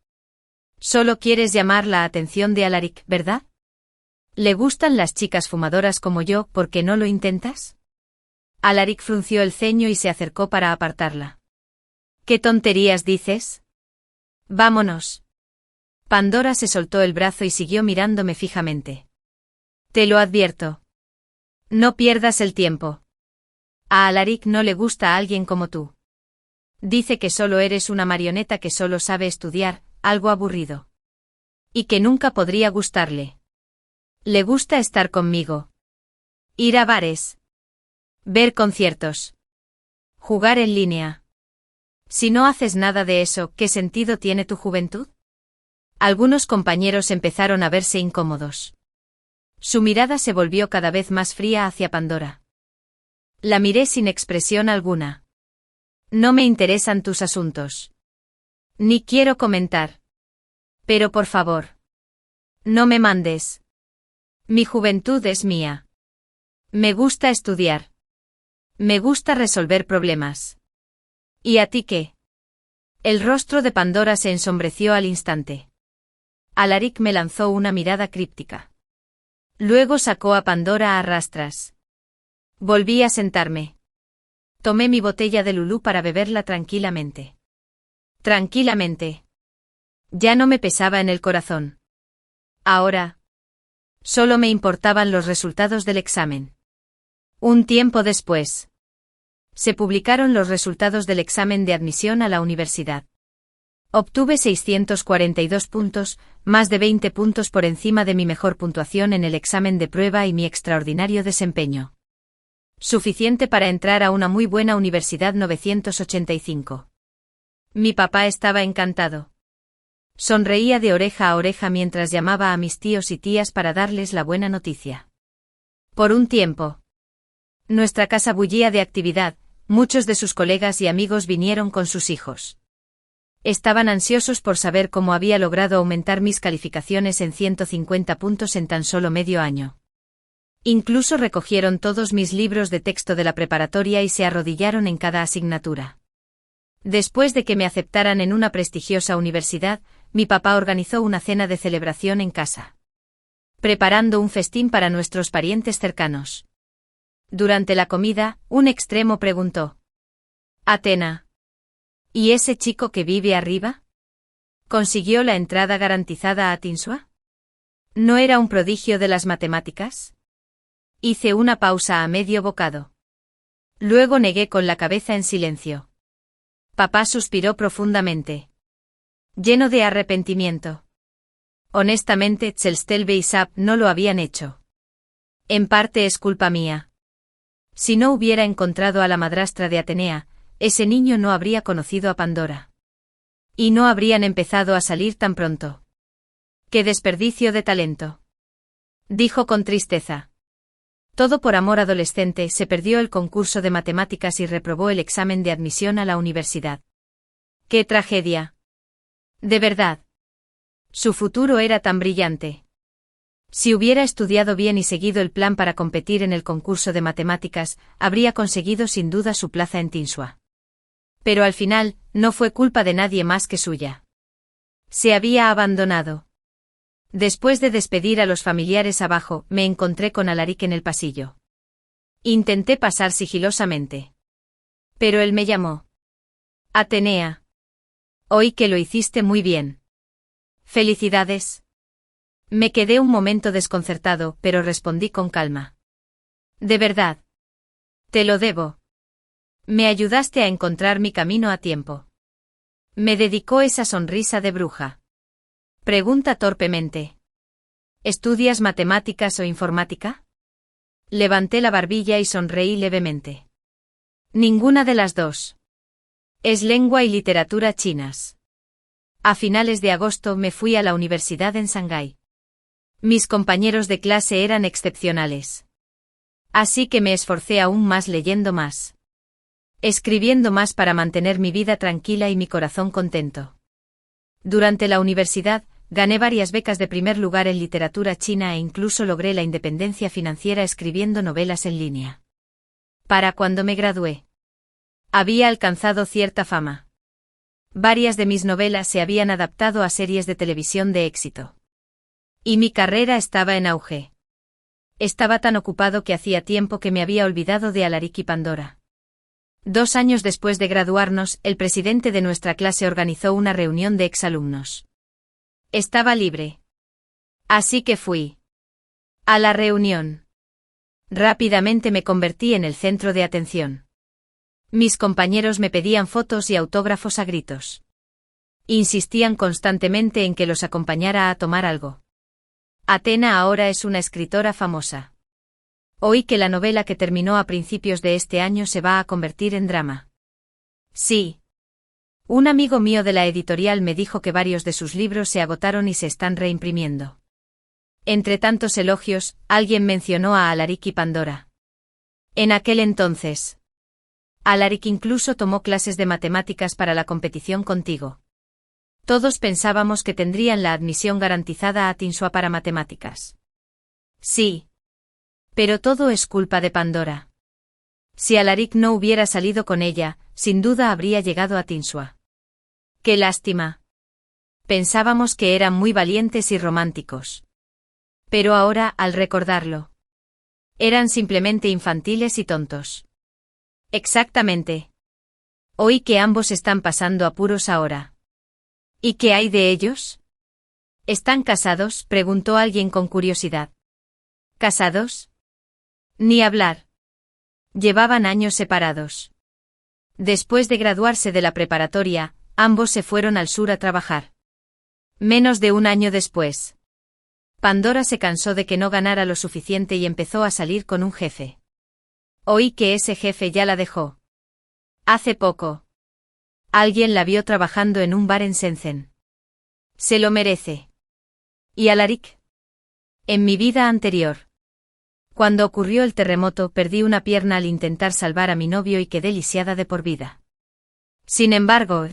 Solo quieres llamar la atención de Alaric, ¿verdad? ¿Le gustan las chicas fumadoras como yo, por qué no lo intentas? Alaric frunció el ceño y se acercó para apartarla. ¿Qué tonterías dices? Vámonos. Pandora se soltó el brazo y siguió mirándome fijamente. Te lo advierto. No pierdas el tiempo. A Alaric no le gusta a alguien como tú. Dice que solo eres una marioneta que solo sabe estudiar, algo aburrido. Y que nunca podría gustarle. Le gusta estar conmigo. Ir a bares. Ver conciertos. Jugar en línea. Si no haces nada de eso, ¿qué sentido tiene tu juventud? Algunos compañeros empezaron a verse incómodos. Su mirada se volvió cada vez más fría hacia Pandora. La miré sin expresión alguna. No me interesan tus asuntos. Ni quiero comentar. Pero por favor. No me mandes. Mi juventud es mía. Me gusta estudiar. Me gusta resolver problemas. ¿Y a ti qué? El rostro de Pandora se ensombreció al instante. Alaric me lanzó una mirada críptica. Luego sacó a Pandora a rastras. Volví a sentarme. Tomé mi botella de Lulú para beberla tranquilamente. Tranquilamente. Ya no me pesaba en el corazón. Ahora. Solo me importaban los resultados del examen. Un tiempo después. Se publicaron los resultados del examen de admisión a la universidad. Obtuve 642 puntos, más de 20 puntos por encima de mi mejor puntuación en el examen de prueba y mi extraordinario desempeño. Suficiente para entrar a una muy buena universidad 985. Mi papá estaba encantado. Sonreía de oreja a oreja mientras llamaba a mis tíos y tías para darles la buena noticia. Por un tiempo. Nuestra casa bullía de actividad, muchos de sus colegas y amigos vinieron con sus hijos. Estaban ansiosos por saber cómo había logrado aumentar mis calificaciones en 150 puntos en tan solo medio año. Incluso recogieron todos mis libros de texto de la preparatoria y se arrodillaron en cada asignatura. Después de que me aceptaran en una prestigiosa universidad, mi papá organizó una cena de celebración en casa, preparando un festín para nuestros parientes cercanos. Durante la comida, un extremo preguntó: Athena, ¿y ese chico que vive arriba? ¿Consiguió la entrada garantizada a Tinsua? ¿No era un prodigio de las matemáticas? Hice una pausa a medio bocado. Luego negué con la cabeza en silencio. Papá suspiró profundamente, lleno de arrepentimiento. Honestamente, Tselstelbe y Sap no lo habían hecho. En parte es culpa mía. Si no hubiera encontrado a la madrastra de Atenea, ese niño no habría conocido a Pandora. Y no habrían empezado a salir tan pronto. ¡Qué desperdicio de talento!, dijo con tristeza. Todo por amor adolescente, se perdió el concurso de matemáticas y reprobó el examen de admisión a la universidad. ¡Qué tragedia! De verdad. Su futuro era tan brillante. Si hubiera estudiado bien y seguido el plan para competir en el concurso de matemáticas, habría conseguido sin duda su plaza en Tinsua. Pero al final, no fue culpa de nadie más que suya. Se había abandonado. Después de despedir a los familiares abajo, me encontré con Alaric en el pasillo. Intenté pasar sigilosamente. Pero él me llamó. Atenea. Oí que lo hiciste muy bien. Felicidades. Me quedé un momento desconcertado, pero respondí con calma. De verdad. Te lo debo. Me ayudaste a encontrar mi camino a tiempo. Me dedicó esa sonrisa de bruja. Pregunta torpemente. ¿Estudias matemáticas o informática? Levanté la barbilla y sonreí levemente. Ninguna de las dos. Es lengua y literatura chinas. A finales de agosto me fui a la universidad en Shanghái. Mis compañeros de clase eran excepcionales. Así que me esforcé aún más leyendo más. Escribiendo más para mantener mi vida tranquila y mi corazón contento. Durante la universidad, gané varias becas de primer lugar en literatura china e incluso logré la independencia financiera escribiendo novelas en línea. Para cuando me gradué, había alcanzado cierta fama. Varias de mis novelas se habían adaptado a series de televisión de éxito. Y mi carrera estaba en auge. Estaba tan ocupado que hacía tiempo que me había olvidado de Alaric y Pandora. 2 años después de graduarnos, el presidente de nuestra clase organizó una reunión de exalumnos. Estaba libre. Así que fui a la reunión. Rápidamente me convertí en el centro de atención. Mis compañeros me pedían fotos y autógrafos a gritos. Insistían constantemente en que los acompañara a tomar algo. Athena ahora es una escritora famosa. Oí que la novela que terminó a principios de este año se va a convertir en drama. Sí. Un amigo mío de la editorial me dijo que varios de sus libros se agotaron y se están reimprimiendo. Entre tantos elogios, alguien mencionó a Alaric y Pandora. En aquel entonces, Alaric incluso tomó clases de matemáticas para la competición contigo. Todos pensábamos que tendrían la admisión garantizada a Tinsua para matemáticas. Sí. Pero todo es culpa de Pandora. Si Alaric no hubiera salido con ella, sin duda habría llegado a Tinsua. ¡Qué lástima! Pensábamos que eran muy valientes y románticos. Pero ahora, al recordarlo, eran simplemente infantiles y tontos. Exactamente. Oí que ambos están pasando apuros ahora. ¿Y qué hay de ellos? ¿Están casados?, preguntó alguien con curiosidad. ¿Casados? Ni hablar. Llevaban años separados. Después de graduarse de la preparatoria, ambos se fueron al sur a trabajar. Menos de 1 año después, Pandora se cansó de que no ganara lo suficiente y empezó a salir con un jefe. Oí que ese jefe ya la dejó. Hace poco. Alguien la vio trabajando en un bar en Shenzhen. Se lo merece. ¿Y Alaric? En mi vida anterior, cuando ocurrió el terremoto, perdí una pierna al intentar salvar a mi novio y quedé lisiada de por vida. Sin embargo,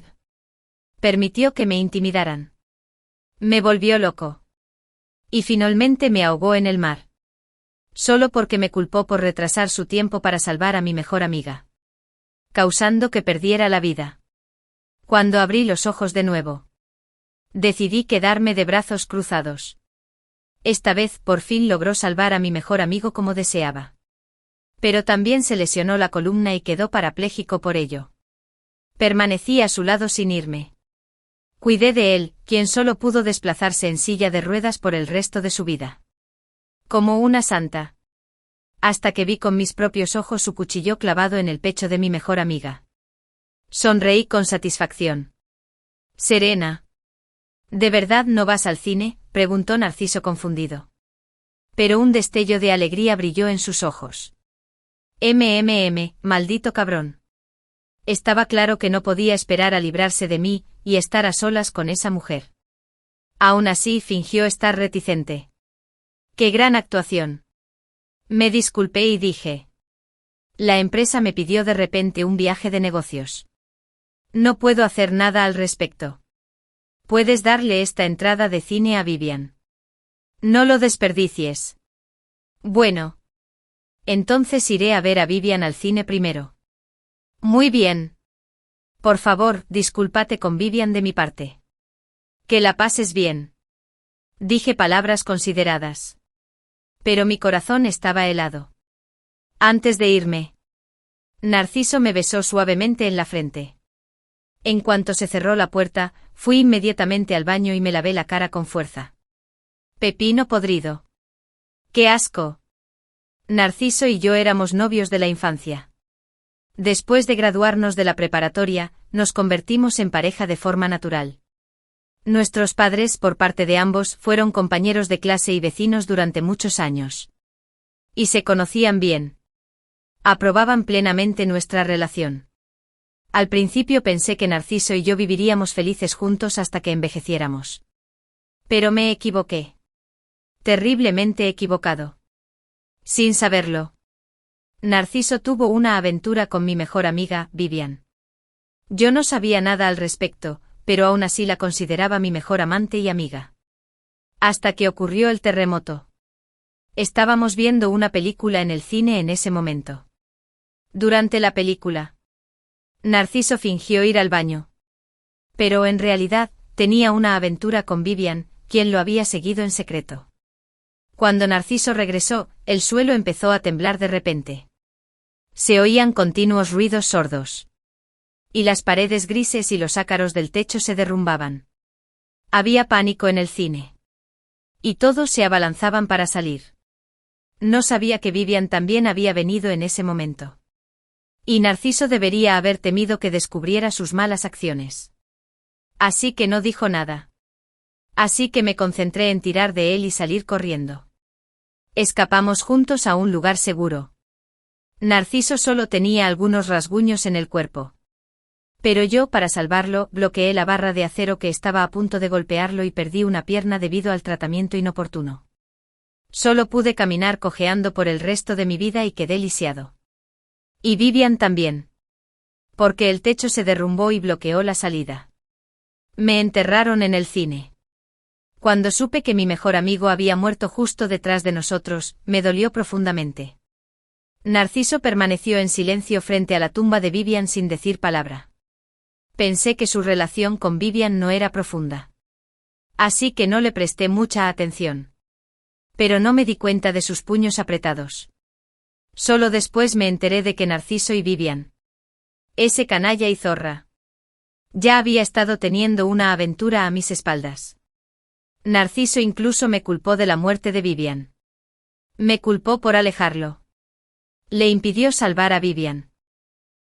Permitió que me intimidaran. Me volvió loco. Y finalmente me ahogó en el mar. Solo porque me culpó por retrasar su tiempo para salvar a mi mejor amiga. Causando que perdiera la vida. Cuando abrí los ojos de nuevo. Decidí quedarme de brazos cruzados. Esta vez por fin logró salvar a mi mejor amigo como deseaba. Pero también se lesionó la columna y quedó parapléjico por ello. Permanecí a su lado sin irme. Cuidé de él, quien solo pudo desplazarse en silla de ruedas por el resto de su vida. Como una santa. Hasta que vi con mis propios ojos su cuchillo clavado en el pecho de mi mejor amiga. Sonreí con satisfacción. Serena. ¿De verdad no vas al cine?, preguntó Narciso confundido. Pero un destello de alegría brilló en sus ojos. Maldito cabrón. Estaba claro que no podía esperar a librarse de mí y estar a solas con esa mujer. Aún así fingió estar reticente. ¡Qué gran actuación! Me disculpé y dije. La empresa me pidió de repente un viaje de negocios. No puedo hacer nada al respecto. Puedes darle esta entrada de cine a Vivian. No lo desperdicies. Bueno. Entonces iré a ver a Vivian al cine primero. Muy bien. Por favor, discúlpate con Vivian de mi parte. Que la pases bien. Dije palabras consideradas. Pero mi corazón estaba helado. Antes de irme, Narciso me besó suavemente en la frente. En cuanto se cerró la puerta, fui inmediatamente al baño y me lavé la cara con fuerza. Pepino podrido. ¡Qué asco! Narciso y yo éramos novios de la infancia. Después de graduarnos de la preparatoria, nos convertimos en pareja de forma natural. Nuestros padres, por parte de ambos, fueron compañeros de clase y vecinos durante muchos años. Y se conocían bien. Aprobaban plenamente nuestra relación. Al principio pensé que Narciso y yo viviríamos felices juntos hasta que envejeciéramos. Pero me equivoqué. Terriblemente equivocado. Sin saberlo. Narciso tuvo una aventura con mi mejor amiga, Vivian. Yo no sabía nada al respecto, pero aún así la consideraba mi mejor amante y amiga. Hasta que ocurrió el terremoto. Estábamos viendo una película en el cine en ese momento. Durante la película, Narciso fingió ir al baño. Pero en realidad, tenía una aventura con Vivian, quien lo había seguido en secreto. Cuando Narciso regresó, el suelo empezó a temblar de repente. Se oían continuos ruidos sordos. Y las paredes grises y los ácaros del techo se derrumbaban. Había pánico en el cine. Y todos se abalanzaban para salir. No sabía que Vivian también había venido en ese momento. Y Narciso debería haber temido que descubriera sus malas acciones. Así que no dijo nada. Así que me concentré en tirar de él y salir corriendo. Escapamos juntos a un lugar seguro. Narciso solo tenía algunos rasguños en el cuerpo. Pero yo, para salvarlo, bloqueé la barra de acero que estaba a punto de golpearlo y perdí una pierna debido al tratamiento inoportuno. Solo pude caminar cojeando por el resto de mi vida y quedé lisiado. Y Vivian también. Porque el techo se derrumbó y bloqueó la salida. Me enterraron en el cine. Cuando supe que mi mejor amigo había muerto justo detrás de nosotros, me dolió profundamente. Narciso permaneció en silencio frente a la tumba de Vivian sin decir palabra. Pensé que su relación con Vivian no era profunda. Así que no le presté mucha atención. Pero no me di cuenta de sus puños apretados. Solo después me enteré de que Narciso y Vivian, ese canalla y zorra, ya había estado teniendo una aventura a mis espaldas. Narciso incluso me culpó de la muerte de Vivian. Me culpó por alejarlo. Le impidió salvar a Vivian.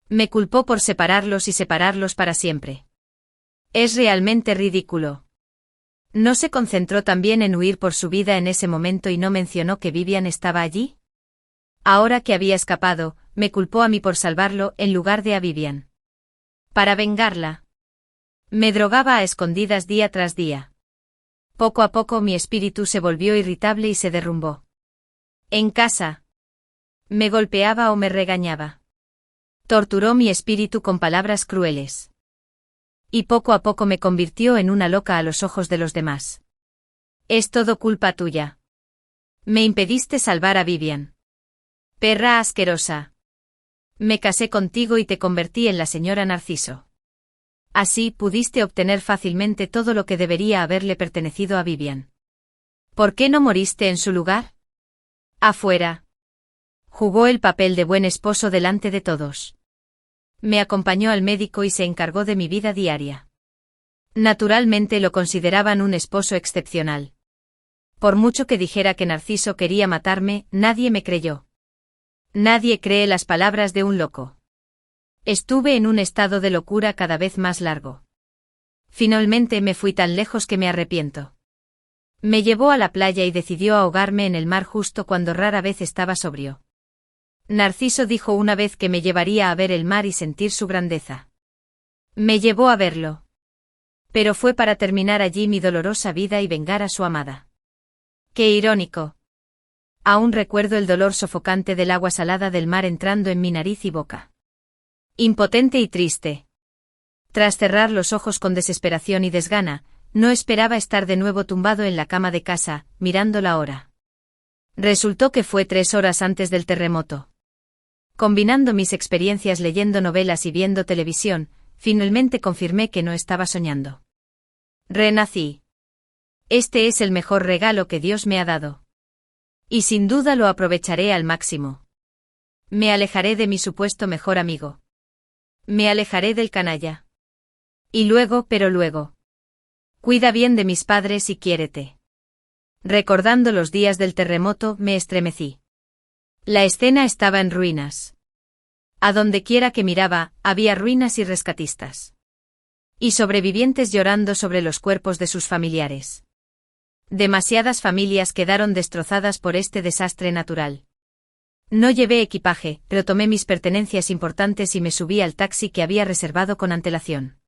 Me culpó por separarlos y separarlos para siempre. Es realmente ridículo. ¿No se concentró también en huir por su vida en ese momento y no mencionó que Vivian estaba allí? Ahora que había escapado, me culpó a mí por salvarlo en lugar de a Vivian. Para vengarla. Me drogaba a escondidas día tras día. Poco a poco mi espíritu se volvió irritable y se derrumbó. En casa. Me golpeaba o me regañaba. Torturó mi espíritu con palabras crueles. Y poco a poco me convirtió en una loca a los ojos de los demás. Es todo culpa tuya. Me impediste salvar a Vivian. Perra asquerosa. Me casé contigo y te convertí en la señora Narciso. Así pudiste obtener fácilmente todo lo que debería haberle pertenecido a Vivian. ¿Por qué no moriste en su lugar? Afuera. Jugó el papel de buen esposo delante de todos. Me acompañó al médico y se encargó de mi vida diaria. Naturalmente lo consideraban un esposo excepcional. Por mucho que dijera que Narciso quería matarme, nadie me creyó. Nadie cree las palabras de un loco. Estuve en un estado de locura cada vez más largo. Finalmente me fui tan lejos que me arrepiento. Me llevó a la playa y decidió ahogarme en el mar justo cuando rara vez estaba sobrio. Narciso dijo una vez que me llevaría a ver el mar y sentir su grandeza. Me llevó a verlo. Pero fue para terminar allí mi dolorosa vida y vengar a su amada. ¡Qué irónico! Aún recuerdo el dolor sofocante del agua salada del mar entrando en mi nariz y boca. Impotente y triste. Tras cerrar los ojos con desesperación y desgana, no esperaba estar de nuevo tumbado en la cama de casa, mirando la hora. Resultó que fue 3 horas antes del terremoto. Combinando mis experiencias leyendo novelas y viendo televisión, finalmente confirmé que no estaba soñando. Renací. Este es el mejor regalo que Dios me ha dado. Y sin duda lo aprovecharé al máximo. Me alejaré de mi supuesto mejor amigo. Me alejaré del canalla. Y luego, pero luego. Cuida bien de mis padres y quiérete. Recordando los días del terremoto, me estremecí. La escena estaba en ruinas. A donde quiera que miraba, había ruinas y rescatistas. Y sobrevivientes llorando sobre los cuerpos de sus familiares. Demasiadas familias quedaron destrozadas por este desastre natural. No llevé equipaje, pero tomé mis pertenencias importantes y me subí al taxi que había reservado con antelación.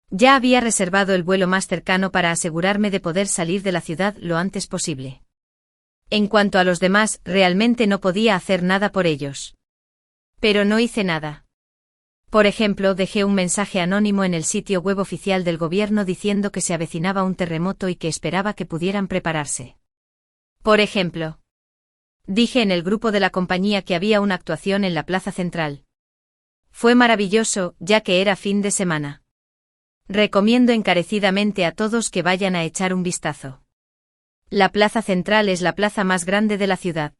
Ya había reservado el vuelo más cercano para asegurarme de poder salir de la ciudad lo antes posible. En cuanto a los demás, realmente no podía hacer nada por ellos. Pero no hice nada. Por ejemplo, dejé un mensaje anónimo en el sitio web oficial del gobierno diciendo que se avecinaba un terremoto y que esperaba que pudieran prepararse. Por ejemplo, dije en el grupo de la compañía que había una actuación en la plaza central. Fue maravilloso, ya que era fin de semana. Recomiendo encarecidamente a todos que vayan a echar un vistazo. La plaza central es la plaza más grande de la ciudad.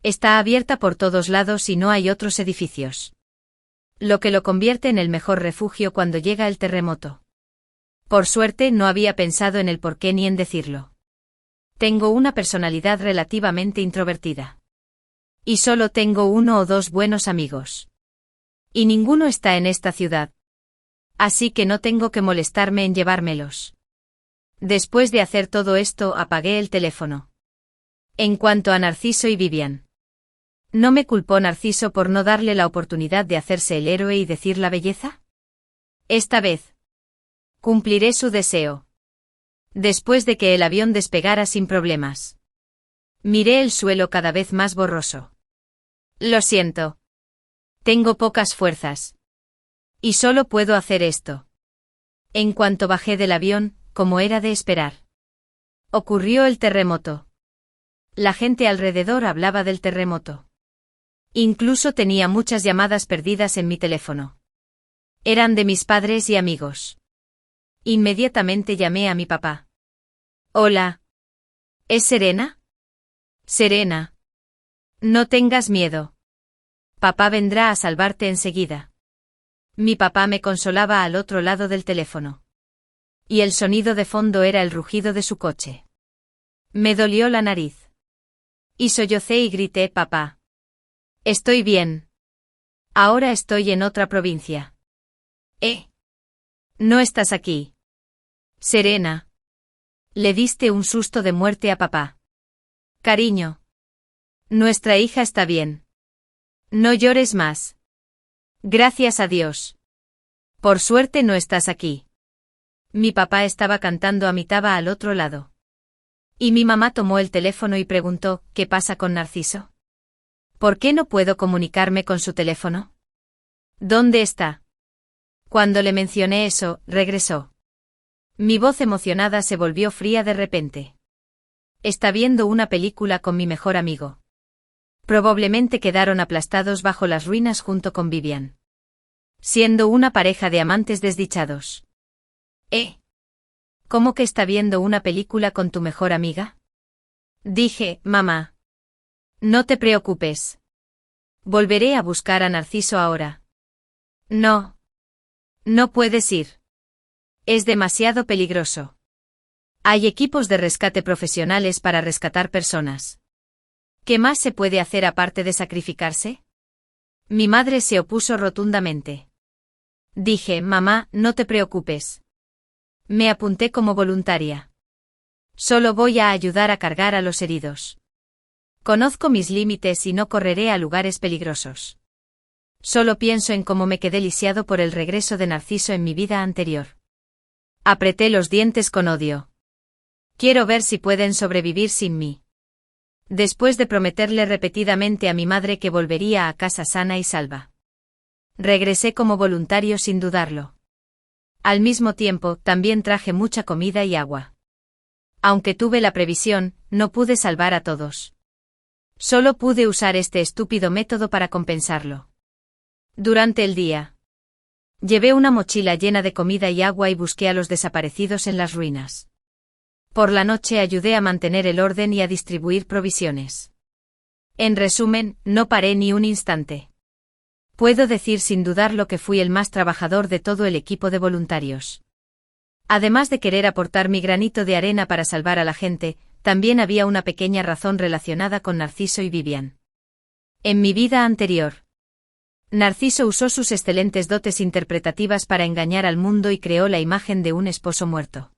Está abierta por todos lados y no hay otros edificios. Lo que lo convierte en el mejor refugio cuando llega el terremoto. Por suerte no había pensado en el porqué ni en decirlo. Tengo una personalidad relativamente introvertida. Y solo tengo 1 o 2 buenos amigos. Y ninguno está en esta ciudad. Así que no tengo que molestarme en llevármelos. Después de hacer todo esto, apagué el teléfono. En cuanto a Narciso y Vivian. ¿No me culpó Narciso por no darle la oportunidad de hacerse el héroe y decir la belleza? Esta vez. Cumpliré su deseo. Después de que el avión despegara sin problemas. Miré el suelo cada vez más borroso. Lo siento. Tengo pocas fuerzas. Y solo puedo hacer esto. En cuanto bajé del avión, como era de esperar. Ocurrió el terremoto. La gente alrededor hablaba del terremoto. Incluso tenía muchas llamadas perdidas en mi teléfono. Eran de mis padres y amigos. Inmediatamente llamé a mi papá. Hola. ¿Es Serena? Serena. No tengas miedo. Papá vendrá a salvarte enseguida. Mi papá me consolaba al otro lado del teléfono. Y el sonido de fondo era el rugido de su coche. Me dolió la nariz. Y sollocé y grité: papá. Estoy bien. Ahora estoy en otra provincia. No estás aquí. Serena. Le diste un susto de muerte a papá. Cariño. Nuestra hija está bien. No llores más. Gracias a Dios. Por suerte no estás aquí. Mi papá estaba cantando a mitad al otro lado. Y mi mamá tomó el teléfono y preguntó: ¿qué pasa con Narciso? ¿Por qué no puedo comunicarme con su teléfono? ¿Dónde está? Cuando le mencioné eso, regresó. Mi voz emocionada se volvió fría de repente. Está viendo una película con mi mejor amigo. Probablemente quedaron aplastados bajo las ruinas junto con Vivian. Siendo una pareja de amantes desdichados. ¿Cómo que está viendo una película con tu mejor amiga? Dije, mamá. No te preocupes. Volveré a buscar a Narciso ahora. No. No puedes ir. Es demasiado peligroso. Hay equipos de rescate profesionales para rescatar personas. ¿Qué más se puede hacer aparte de sacrificarse? Mi madre se opuso rotundamente. Dije, mamá, no te preocupes. Me apunté como voluntaria. Solo voy a ayudar a cargar a los heridos. Conozco mis límites y no correré a lugares peligrosos. Solo pienso en cómo me quedé lisiado por el regreso de Narciso en mi vida anterior. Apreté los dientes con odio. Quiero ver si pueden sobrevivir sin mí. Después de prometerle repetidamente a mi madre que volvería a casa sana y salva. Regresé como voluntario sin dudarlo. Al mismo tiempo, también traje mucha comida y agua. Aunque tuve la previsión, no pude salvar a todos. Solo pude usar este estúpido método para compensarlo. Durante el día, llevé una mochila llena de comida y agua y busqué a los desaparecidos en las ruinas. Por la noche ayudé a mantener el orden y a distribuir provisiones. En resumen, no paré ni un instante. Puedo decir sin dudarlo que fui el más trabajador de todo el equipo de voluntarios. Además de querer aportar mi granito de arena para salvar a la gente, también había una pequeña razón relacionada con Narciso y Vivian. En mi vida anterior, Narciso usó sus excelentes dotes interpretativas para engañar al mundo y creó la imagen de un esposo muerto.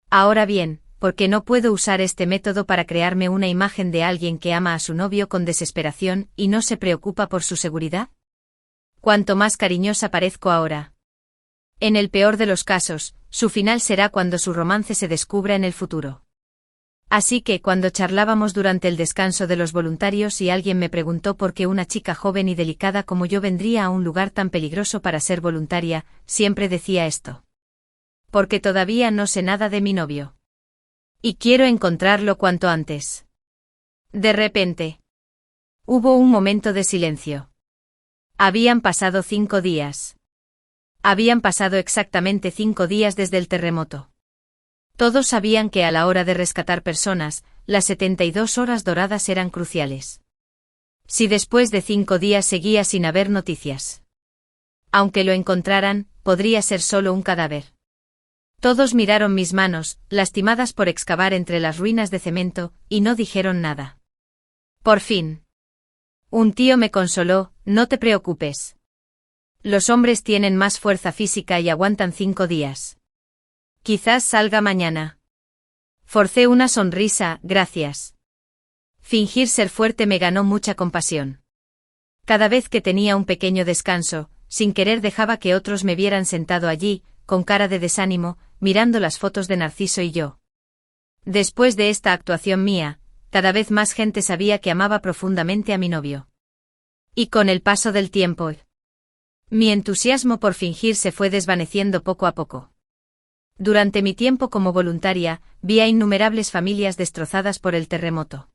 Ahora bien, ¿por qué no puedo usar este método para crearme una imagen de alguien que ama a su novio con desesperación y no se preocupa por su seguridad? Cuanto más cariñosa parezco ahora. En el peor de los casos, su final será cuando su romance se descubra en el futuro. Así que cuando charlábamos durante el descanso de los voluntarios y alguien me preguntó por qué una chica joven y delicada como yo vendría a un lugar tan peligroso para ser voluntaria, siempre decía esto. Porque todavía no sé nada de mi novio. Y quiero encontrarlo cuanto antes. De repente. Hubo un momento de silencio. Habían pasado 5 días. Habían pasado exactamente 5 días desde el terremoto. Todos sabían que a la hora de rescatar personas, las 72 horas doradas eran cruciales. Si después de 5 días seguía sin haber noticias. Aunque lo encontraran, podría ser solo un cadáver. Todos miraron mis manos, lastimadas por excavar entre las ruinas de cemento, y no dijeron nada. Por fin. Un tío me consoló, no te preocupes. Los hombres tienen más fuerza física y aguantan 5 días. Quizás salga mañana. Forcé una sonrisa, gracias. Fingir ser fuerte me ganó mucha compasión. Cada vez que tenía un pequeño descanso, sin querer dejaba que otros me vieran sentado allí, con cara de desánimo, mirando las fotos de Narciso y yo. Después de esta actuación mía, cada vez más gente sabía que amaba profundamente a mi novio. Y con el paso del tiempo, mi entusiasmo por fingir se fue desvaneciendo poco a poco. Durante mi tiempo como voluntaria, vi a innumerables familias destrozadas por el terremoto.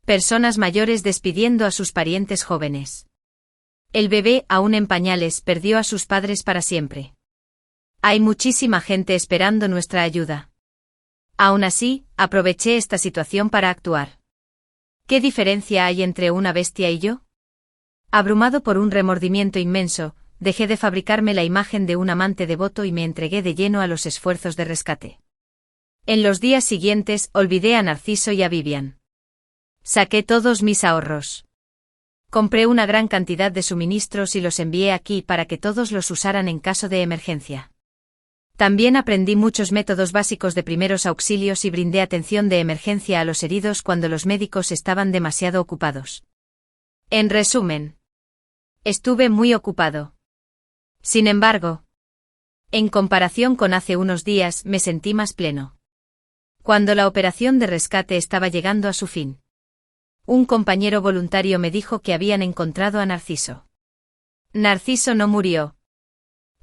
Personas mayores despidiendo a sus parientes jóvenes. El bebé, aún en pañales, perdió a sus padres para siempre. Hay muchísima gente esperando nuestra ayuda. Aún así, aproveché esta situación para actuar. ¿Qué diferencia hay entre una bestia y yo? Abrumado por un remordimiento inmenso, dejé de fabricarme la imagen de un amante devoto y me entregué de lleno a los esfuerzos de rescate. En los días siguientes, olvidé a Narciso y a Vivian. Saqué todos mis ahorros. Compré una gran cantidad de suministros y los envié aquí para que todos los usaran en caso de emergencia. También aprendí muchos métodos básicos de primeros auxilios y brindé atención de emergencia a los heridos cuando los médicos estaban demasiado ocupados. En resumen, estuve muy ocupado. Sin embargo, en comparación con hace unos días, me sentí más pleno. Cuando la operación de rescate estaba llegando a su fin, un compañero voluntario me dijo que habían encontrado a Narciso. Narciso no murió.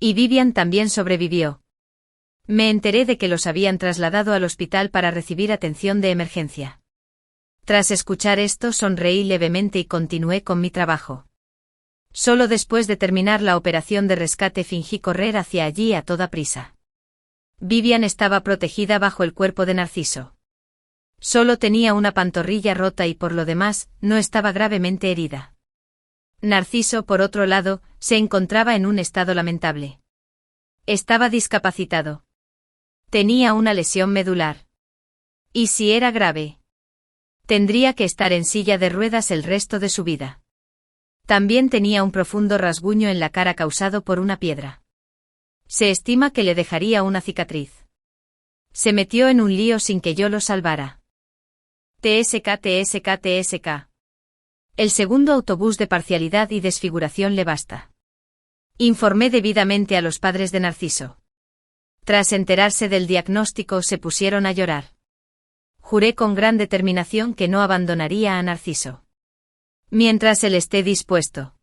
Y Vivian también sobrevivió. Me enteré de que los habían trasladado al hospital para recibir atención de emergencia. Tras escuchar esto, sonreí levemente y continué con mi trabajo. Solo después de terminar la operación de rescate fingí correr hacia allí a toda prisa. Vivian estaba protegida bajo el cuerpo de Narciso. Solo tenía una pantorrilla rota y por lo demás, no estaba gravemente herida. Narciso, por otro lado, se encontraba en un estado lamentable. Estaba discapacitado. Tenía una lesión medular. ¿Y si era grave? Tendría que estar en silla de ruedas el resto de su vida. También tenía un profundo rasguño en la cara causado por una piedra. Se estima que le dejaría una cicatriz. Se metió en un lío sin que yo lo salvara. TSK. El segundo autobús de parcialidad y desfiguración le basta. Informé debidamente a los padres de Narciso. Tras enterarse del diagnóstico se pusieron a llorar. Juré con gran determinación que no abandonaría a Narciso. Mientras él esté dispuesto.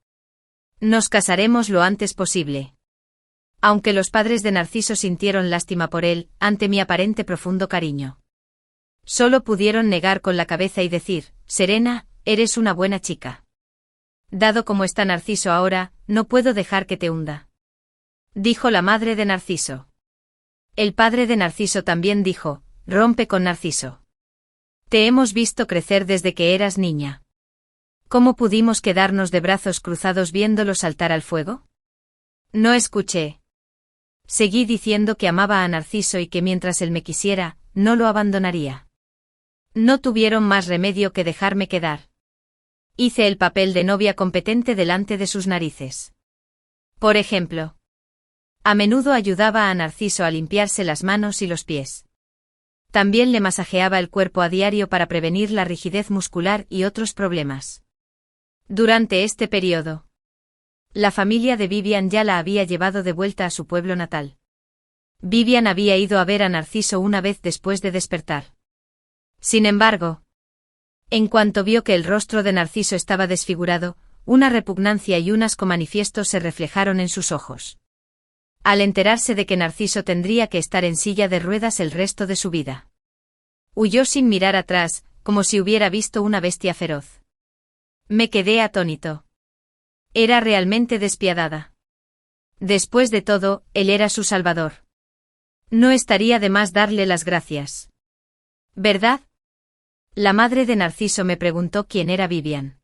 Nos casaremos lo antes posible. Aunque los padres de Narciso sintieron lástima por él, ante mi aparente profundo cariño. Solo pudieron negar con la cabeza y decir, Serena, eres una buena chica. Dado como está Narciso ahora, no puedo dejar que te hunda. Dijo la madre de Narciso. El padre de Narciso también dijo, rompe con Narciso. Te hemos visto crecer desde que eras niña. ¿Cómo pudimos quedarnos de brazos cruzados viéndolo saltar al fuego? No escuché. Seguí diciendo que amaba a Narciso y que mientras él me quisiera, no lo abandonaría. No tuvieron más remedio que dejarme quedar. Hice el papel de novia competente delante de sus narices. Por ejemplo, a menudo ayudaba a Narciso a limpiarse las manos y los pies. También le masajeaba el cuerpo a diario para prevenir la rigidez muscular y otros problemas. Durante este periodo, la familia de Vivian ya la había llevado de vuelta a su pueblo natal. Vivian había ido a ver a Narciso una vez después de despertar. Sin embargo, en cuanto vio que el rostro de Narciso estaba desfigurado, una repugnancia y un asco manifiesto se reflejaron en sus ojos. Al enterarse de que Narciso tendría que estar en silla de ruedas el resto de su vida, huyó sin mirar atrás, como si hubiera visto una bestia feroz. Me quedé atónito. Era realmente despiadada. Después de todo, él era su salvador. No estaría de más darle las gracias. ¿Verdad? La madre de Narciso me preguntó quién era Vivian.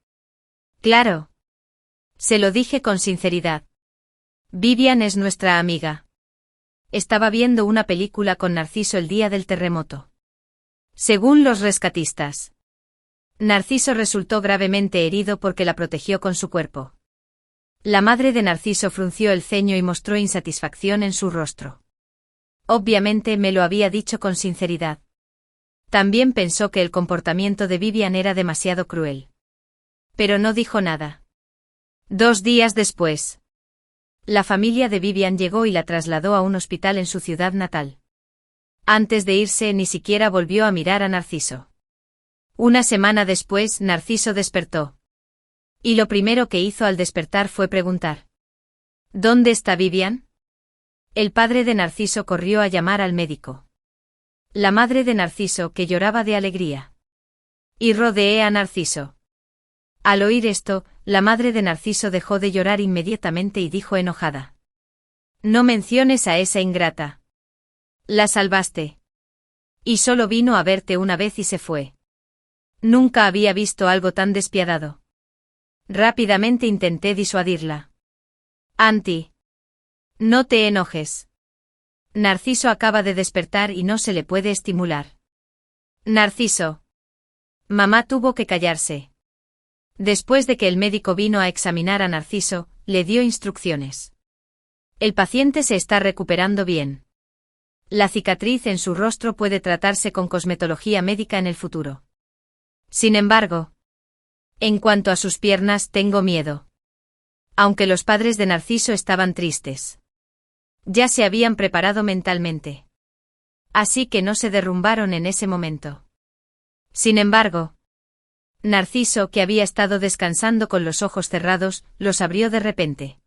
Claro. Se lo dije con sinceridad. Vivian es nuestra amiga. Estaba viendo una película con Narciso el día del terremoto. Según los rescatistas, Narciso resultó gravemente herido porque la protegió con su cuerpo. La madre de Narciso frunció el ceño y mostró insatisfacción en su rostro. Obviamente me lo había dicho con sinceridad. También pensó que el comportamiento de Vivian era demasiado cruel. Pero no dijo nada. 2 días después, la familia de Vivian llegó y la trasladó a un hospital en su ciudad natal. Antes de irse ni siquiera volvió a mirar a Narciso. Una semana después, Narciso despertó. Y lo primero que hizo al despertar fue preguntar: ¿Dónde está Vivian? El padre de Narciso corrió a llamar al médico. La madre de Narciso, que lloraba de alegría. Y rodeé a Narciso. Al oír esto, la madre de Narciso dejó de llorar inmediatamente y dijo enojada: No menciones a esa ingrata. La salvaste. Y solo vino a verte una vez y se fue. Nunca había visto algo tan despiadado. Rápidamente intenté disuadirla. Auntie. No te enojes. Narciso acaba de despertar y no se le puede estimular. Narciso. Mamá tuvo que callarse. Después de que el médico vino a examinar a Narciso, le dio instrucciones. El paciente se está recuperando bien. La cicatriz en su rostro puede tratarse con cosmetología médica en el futuro. Sin embargo, en cuanto a sus piernas, tengo miedo. Aunque los padres de Narciso estaban tristes. Ya se habían preparado mentalmente. Así que no se derrumbaron en ese momento. Sin embargo, Narciso, que había estado descansando con los ojos cerrados, los abrió de repente.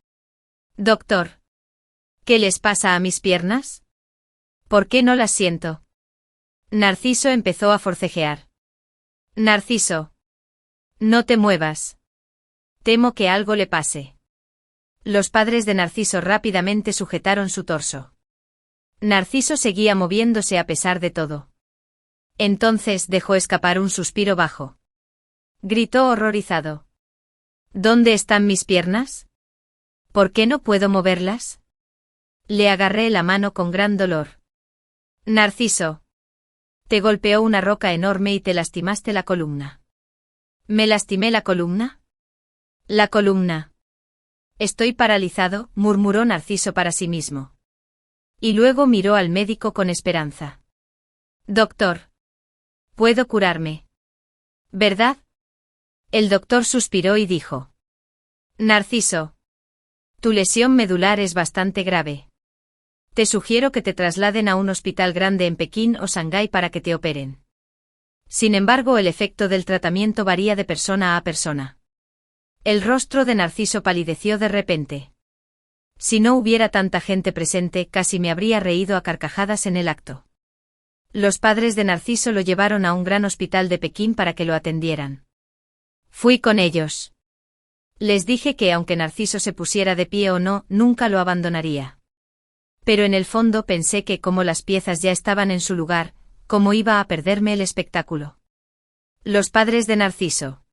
Doctor. ¿Qué les pasa a mis piernas? ¿Por qué no las siento? Narciso empezó a forcejear. Narciso. No te muevas. Temo que algo le pase. Los padres de Narciso rápidamente sujetaron su torso. Narciso seguía moviéndose a pesar de todo. Entonces dejó escapar un suspiro bajo. Gritó horrorizado. ¿Dónde están mis piernas? ¿Por qué no puedo moverlas? Le agarré la mano con gran dolor. Narciso. Te golpeó una roca enorme y te lastimaste la columna. ¿Me lastimé la columna? La columna. Estoy paralizado, murmuró Narciso para sí mismo. Y luego miró al médico con esperanza. Doctor. Puedo curarme. ¿Verdad? El doctor suspiró y dijo. Narciso. Tu lesión medular es bastante grave. Te sugiero que te trasladen a un hospital grande en Pekín o Shanghái para que te operen. Sin embargo, el efecto del tratamiento varía de persona a persona. El rostro de Narciso palideció de repente. Si no hubiera tanta gente presente, casi me habría reído a carcajadas en el acto. Los padres de Narciso lo llevaron a un gran hospital de Pekín para que lo atendieran. Fui con ellos. Les dije que aunque Narciso se pusiera de pie o no, nunca lo abandonaría. Pero en el fondo pensé que como las piezas ya estaban en su lugar, ¿cómo iba a perderme el espectáculo? Los padres de Narciso.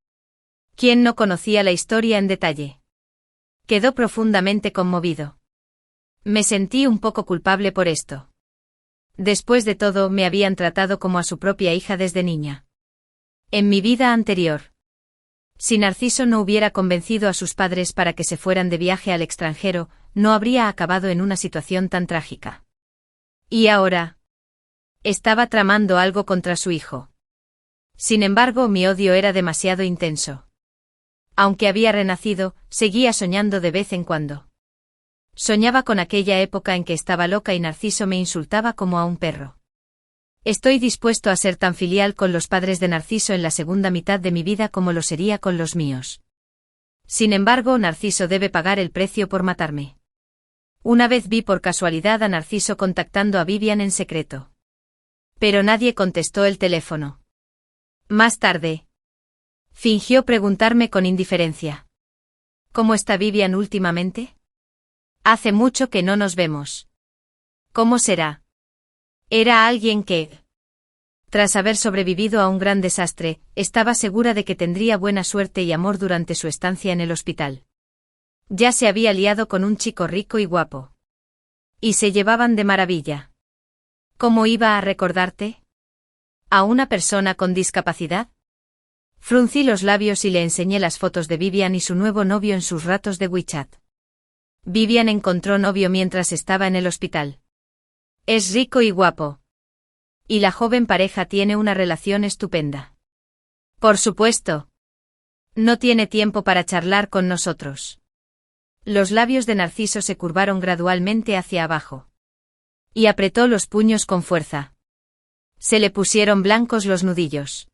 ¿Quién no conocía la historia en detalle? Quedó profundamente conmovido. Me sentí un poco culpable por esto. Después de todo, me habían tratado como a su propia hija desde niña. En mi vida anterior. Si Narciso no hubiera convencido a sus padres para que se fueran de viaje al extranjero, no habría acabado en una situación tan trágica. Y ahora. Estaba tramando algo contra su hijo. Sin embargo, mi odio era demasiado intenso. Aunque había renacido, seguía soñando de vez en cuando. Soñaba con aquella época en que estaba loca y Narciso me insultaba como a un perro. Estoy dispuesto a ser tan filial con los padres de Narciso en la segunda mitad de mi vida como lo sería con los míos. Sin embargo, Narciso debe pagar el precio por matarme. Una vez vi por casualidad a Narciso contactando a Vivian en secreto. Pero nadie contestó el teléfono. Más tarde. Fingió preguntarme con indiferencia. ¿Cómo está Vivian últimamente? Hace mucho que no nos vemos. ¿Cómo será? Era alguien que, tras haber sobrevivido a un gran desastre, estaba segura de que tendría buena suerte y amor durante su estancia en el hospital. Ya se había liado con un chico rico y guapo. Y se llevaban de maravilla. ¿Cómo iba a recordarte? ¿A una persona con discapacidad? Fruncí los labios y le enseñé las fotos de Vivian y su nuevo novio en sus ratos de WeChat. Vivian encontró novio mientras estaba en el hospital. Es rico y guapo. Y la joven pareja tiene una relación estupenda. Por supuesto. No tiene tiempo para charlar con nosotros. Los labios de Narciso se curvaron gradualmente hacia abajo. Y apretó los puños con fuerza. Se le pusieron blancos los nudillos.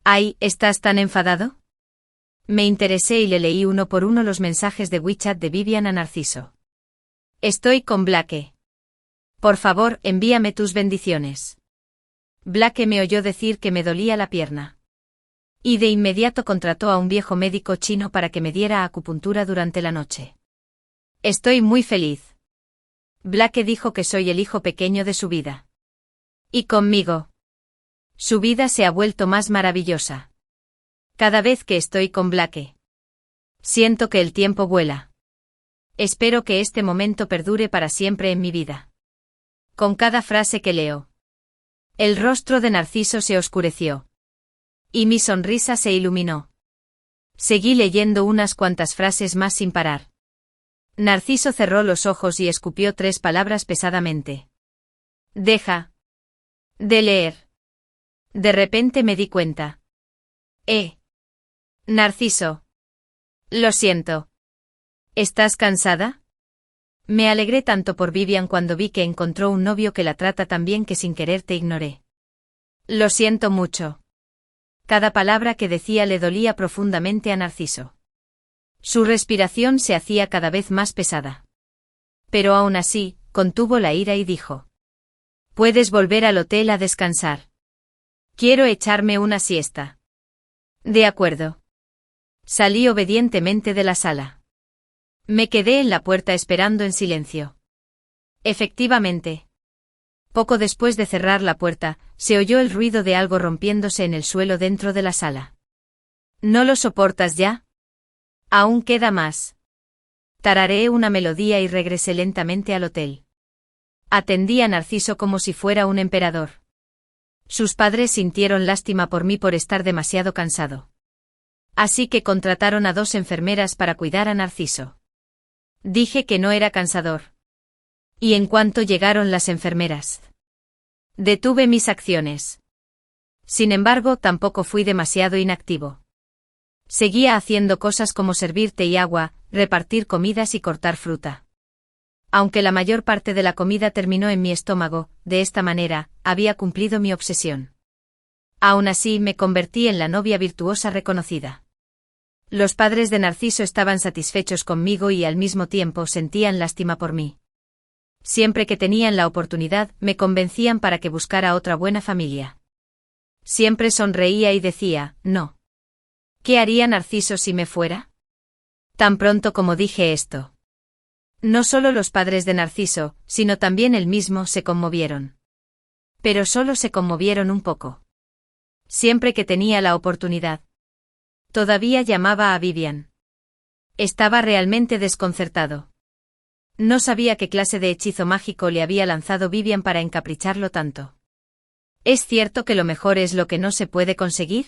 Ay, ¿estás tan enfadado? Me interesé y le leí uno por uno los mensajes de WeChat de Vivian a Narciso. Estoy con Blake. Por favor, envíame tus bendiciones. Blake me oyó decir que me dolía la pierna. Y de inmediato contrató a un viejo médico chino para que me diera acupuntura durante la noche. Estoy muy feliz. Blake dijo que soy el hijo pequeño de su vida. Y conmigo. Su vida se ha vuelto más maravillosa. Cada vez que estoy con Blake, siento que el tiempo vuela. Espero que este momento perdure para siempre en mi vida. Con cada frase que leo. El rostro de Narciso se oscureció. Y mi sonrisa se iluminó. Seguí leyendo unas cuantas frases más sin parar. Narciso cerró los ojos y escupió 3 palabras pesadamente. Deja de leer. De repente me di cuenta. Narciso. Lo siento. ¿Estás cansada? Me alegré tanto por Vivian cuando vi que encontró un novio que la trata tan bien que sin querer te ignoré. Lo siento mucho. Cada palabra que decía le dolía profundamente a Narciso. Su respiración se hacía cada vez más pesada. Pero aún así, contuvo la ira y dijo: «Puedes volver al hotel a descansar. Quiero echarme una siesta». «De acuerdo». Salí obedientemente de la sala. Me quedé en la puerta esperando en silencio. Efectivamente. Poco después de cerrar la puerta, se oyó el ruido de algo rompiéndose en el suelo dentro de la sala. ¿No lo soportas ya? Aún queda más. Tarareé una melodía y regresé lentamente al hotel. Atendí a Narciso como si fuera un emperador. Sus padres sintieron lástima por mí por estar demasiado cansado. Así que contrataron a 2 enfermeras para cuidar a Narciso. Dije que no era cansador. Y en cuanto llegaron las enfermeras, detuve mis acciones. Sin embargo, tampoco fui demasiado inactivo. Seguía haciendo cosas como servir té y agua, repartir comidas y cortar fruta. Aunque la mayor parte de la comida terminó en mi estómago, de esta manera, había cumplido mi obsesión. Aún así, me convertí en la novia virtuosa reconocida. Los padres de Narciso estaban satisfechos conmigo y al mismo tiempo sentían lástima por mí. Siempre que tenían la oportunidad, me convencían para que buscara otra buena familia. Siempre sonreía y decía: «No». ¿Qué haría Narciso si me fuera? Tan pronto como dije esto, no solo los padres de Narciso, sino también él mismo se conmovieron. Pero solo se conmovieron un poco. Siempre que tenía la oportunidad. Todavía llamaba a Vivian. Estaba realmente desconcertado. No sabía qué clase de hechizo mágico le había lanzado Vivian para encapricharlo tanto. ¿Es cierto que lo mejor es lo que no se puede conseguir?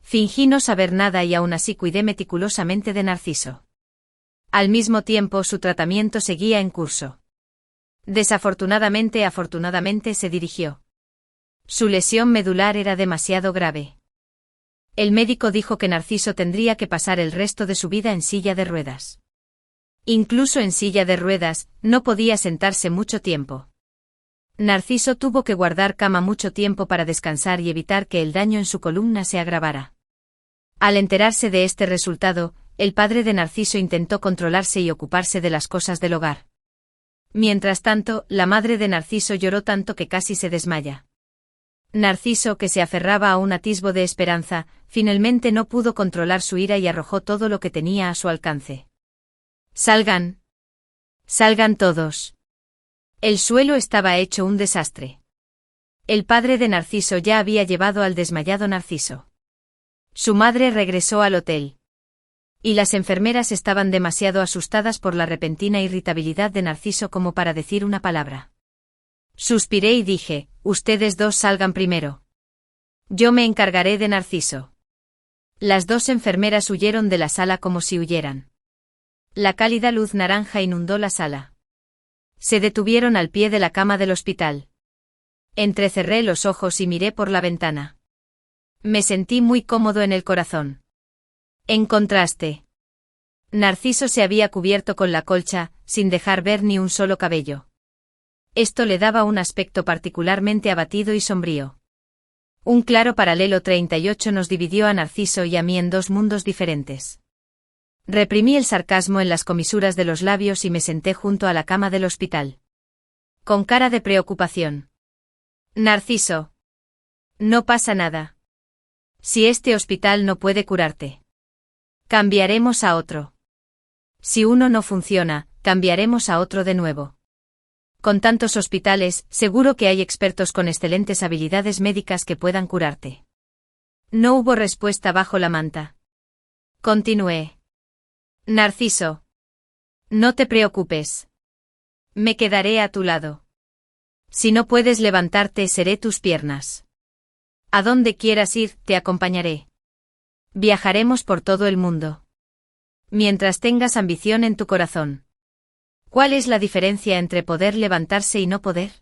Fingí no saber nada y aún así cuidé meticulosamente de Narciso. Al mismo tiempo su tratamiento seguía en curso. Afortunadamente se dirigió. Su lesión medular era demasiado grave. El médico dijo que Narciso tendría que pasar el resto de su vida en silla de ruedas. Incluso en silla de ruedas, no podía sentarse mucho tiempo. Narciso tuvo que guardar cama mucho tiempo para descansar y evitar que el daño en su columna se agravara. Al enterarse de este resultado, el padre de Narciso intentó controlarse y ocuparse de las cosas del hogar. Mientras tanto, la madre de Narciso lloró tanto que casi se desmaya. Narciso, que se aferraba a un atisbo de esperanza, finalmente no pudo controlar su ira y arrojó todo lo que tenía a su alcance. «Salgan. Salgan todos». El suelo estaba hecho un desastre. El padre de Narciso ya había llevado al desmayado Narciso. Su madre regresó al hotel. Y las enfermeras estaban demasiado asustadas por la repentina irritabilidad de Narciso como para decir una palabra. Suspiré y dije: «Ustedes 2 salgan primero. Yo me encargaré de Narciso». Las 2 enfermeras huyeron de la sala como si huyeran. La cálida luz naranja inundó la sala. Se detuvieron al pie de la cama del hospital. Entrecerré los ojos y miré por la ventana. Me sentí muy cómodo en el corazón. En contraste, Narciso se había cubierto con la colcha, sin dejar ver ni un solo cabello. Esto le daba un aspecto particularmente abatido y sombrío. Un claro paralelo 38 nos dividió a Narciso y a mí en 2 mundos diferentes. Reprimí el sarcasmo en las comisuras de los labios y me senté junto a la cama del hospital. Con cara de preocupación. «Narciso. No pasa nada. Si este hospital no puede curarte, cambiaremos a otro. Si uno no funciona, cambiaremos a otro de nuevo. Con tantos hospitales, seguro que hay expertos con excelentes habilidades médicas que puedan curarte». No hubo respuesta bajo la manta. Continué. «Narciso. No te preocupes. Me quedaré a tu lado. Si no puedes levantarte, seré tus piernas. A donde quieras ir, te acompañaré. Viajaremos por todo el mundo. Mientras tengas ambición en tu corazón. ¿Cuál es la diferencia entre poder levantarse y no poder?».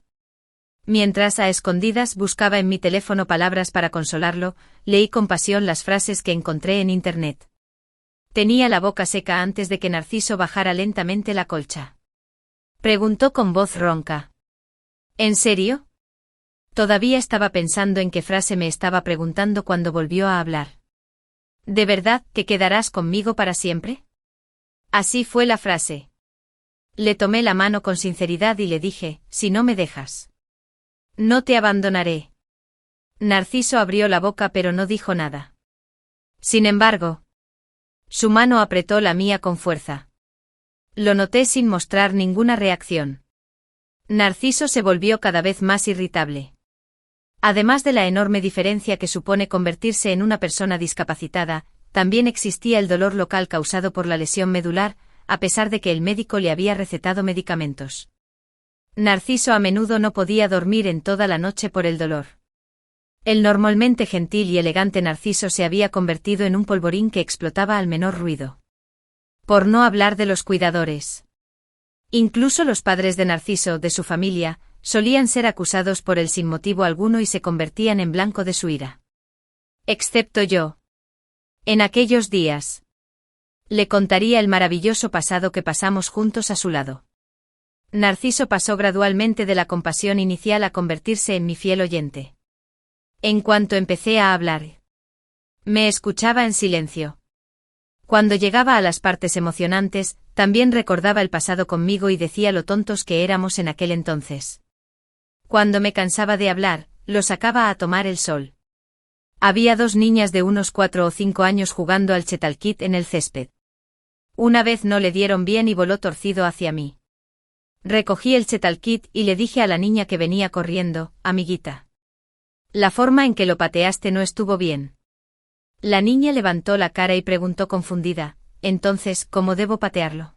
Mientras a escondidas buscaba en mi teléfono palabras para consolarlo, leí con pasión las frases que encontré en internet. Tenía la boca seca antes de que Narciso bajara lentamente la colcha. Preguntó con voz ronca. «¿En serio?». Todavía estaba pensando en qué frase me estaba preguntando cuando volvió a hablar. «¿De verdad te quedarás conmigo para siempre?». Así fue la frase. Le tomé la mano con sinceridad y le dije, si no me dejas. No te abandonaré. Narciso abrió la boca pero no dijo nada. Sin embargo, su mano apretó la mía con fuerza. Lo noté sin mostrar ninguna reacción. Narciso se volvió cada vez más irritable. Además de la enorme diferencia que supone convertirse en una persona discapacitada, también existía el dolor local causado por la lesión medular, a pesar de que el médico le había recetado medicamentos. Narciso a menudo no podía dormir en toda la noche por el dolor. El normalmente gentil y elegante Narciso se había convertido en un polvorín que explotaba al menor ruido. Por no hablar de los cuidadores. Incluso los padres de Narciso, de su familia, solían ser acusados por él sin motivo alguno y se convertían en blanco de su ira. Excepto yo. En aquellos días. Le contaría el maravilloso pasado que pasamos juntos a su lado. Narciso pasó gradualmente de la compasión inicial a convertirse en mi fiel oyente. En cuanto empecé a hablar, me escuchaba en silencio. Cuando llegaba a las partes emocionantes, también recordaba el pasado conmigo y decía lo tontos que éramos en aquel entonces. Cuando me cansaba de hablar, lo sacaba a tomar el sol. Había 2 niñas de unos 4 o 5 años jugando al chetalquit en el césped. Una vez no le dieron bien y voló torcido hacia mí. Recogí el chetalquit y le dije a la niña que venía corriendo, amiguita. La forma en que lo pateaste no estuvo bien. La niña levantó la cara y preguntó confundida, entonces, ¿cómo debo patearlo?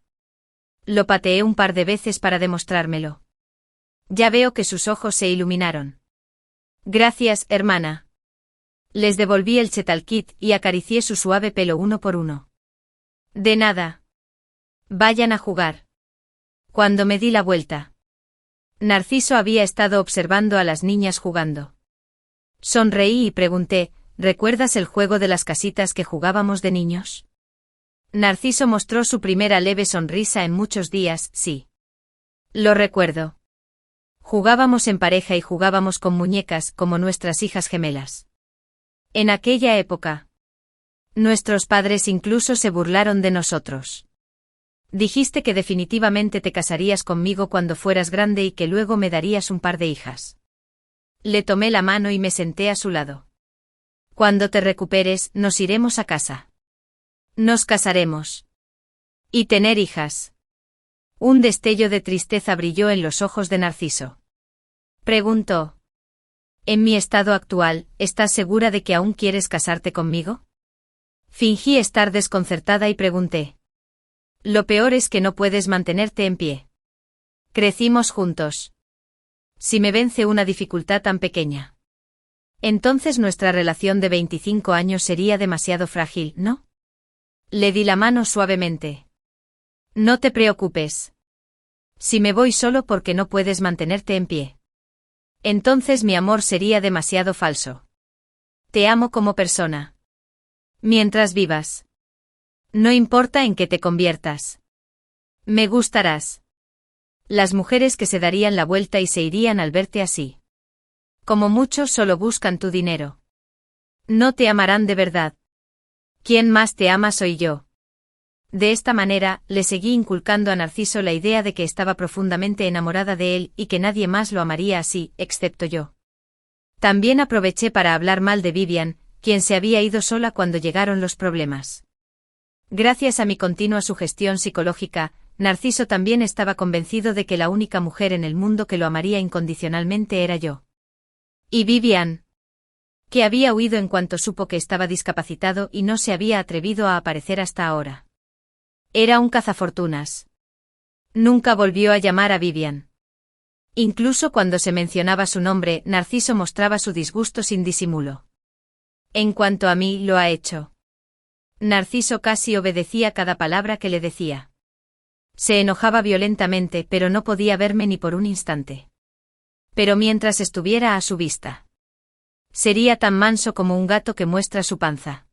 Lo pateé un par de veces para demostrármelo. Ya veo que sus ojos se iluminaron. Gracias, hermana. Les devolví el chetalquit y acaricié su suave pelo uno por uno. De nada. Vayan a jugar. Cuando me di la vuelta, Narciso había estado observando a las niñas jugando. Sonreí y pregunté, ¿recuerdas el juego de las casitas que jugábamos de niños? Narciso mostró su primera leve sonrisa en muchos días, sí. Lo recuerdo. Jugábamos en pareja y jugábamos con muñecas como nuestras hijas gemelas. En aquella época, nuestros padres incluso se burlaron de nosotros. Dijiste que definitivamente te casarías conmigo cuando fueras grande y que luego me darías un par de hijas. Le tomé la mano y me senté a su lado. Cuando te recuperes, nos iremos a casa. Nos casaremos. Y tener hijas. Un destello de tristeza brilló en los ojos de Narciso. Preguntó. En mi estado actual, ¿estás segura de que aún quieres casarte conmigo? Fingí estar desconcertada y pregunté. Lo peor es que no puedes mantenerte en pie. Crecimos juntos. Si me vence una dificultad tan pequeña, entonces nuestra relación de 25 años sería demasiado frágil, ¿no? Le di la mano suavemente. No te preocupes. Si me voy solo porque no puedes mantenerte en pie, entonces mi amor sería demasiado falso. Te amo como persona. Mientras vivas. No importa en qué te conviertas. Me gustarás. Las mujeres que se darían la vuelta y se irían al verte así. Como muchos solo buscan tu dinero. No te amarán de verdad. Quien más te ama soy yo. De esta manera, le seguí inculcando a Narciso la idea de que estaba profundamente enamorada de él y que nadie más lo amaría así, excepto yo. También aproveché para hablar mal de Vivian, quien se había ido sola cuando llegaron los problemas. Gracias a mi continua sugestión psicológica, Narciso también estaba convencido de que la única mujer en el mundo que lo amaría incondicionalmente era yo. Y Vivian, que había huido en cuanto supo que estaba discapacitado y no se había atrevido a aparecer hasta ahora. Era un cazafortunas. Nunca volvió a llamar a Vivian. Incluso cuando se mencionaba su nombre, Narciso mostraba su disgusto sin disimulo. En cuanto a mí, lo ha hecho. Narciso casi obedecía cada palabra que le decía. Se enojaba violentamente, pero no podía verme ni por un instante. Pero mientras estuviera a su vista, sería tan manso como un gato que muestra su panza.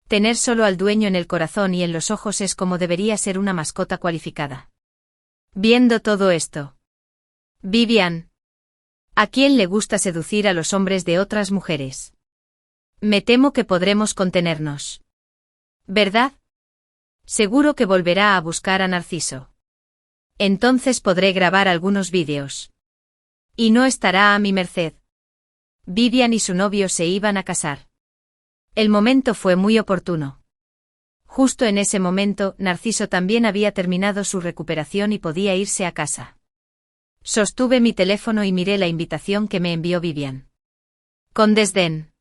Tener solo al dueño en el corazón y en los ojos es como debería ser una mascota cualificada. Viendo todo esto. Vivian. ¿A quién le gusta seducir a los hombres de otras mujeres? Me temo que podremos contenernos. ¿Verdad? Seguro que volverá a buscar a Narciso. Entonces podré grabar algunos vídeos. Y no estará a mi merced. Vivian y su novio se iban a casar. El momento fue muy oportuno. Justo en ese momento, Narciso también había terminado su recuperación y podía irse a casa. Sostuve mi teléfono y miré la invitación que me envió Vivian. Con desdén.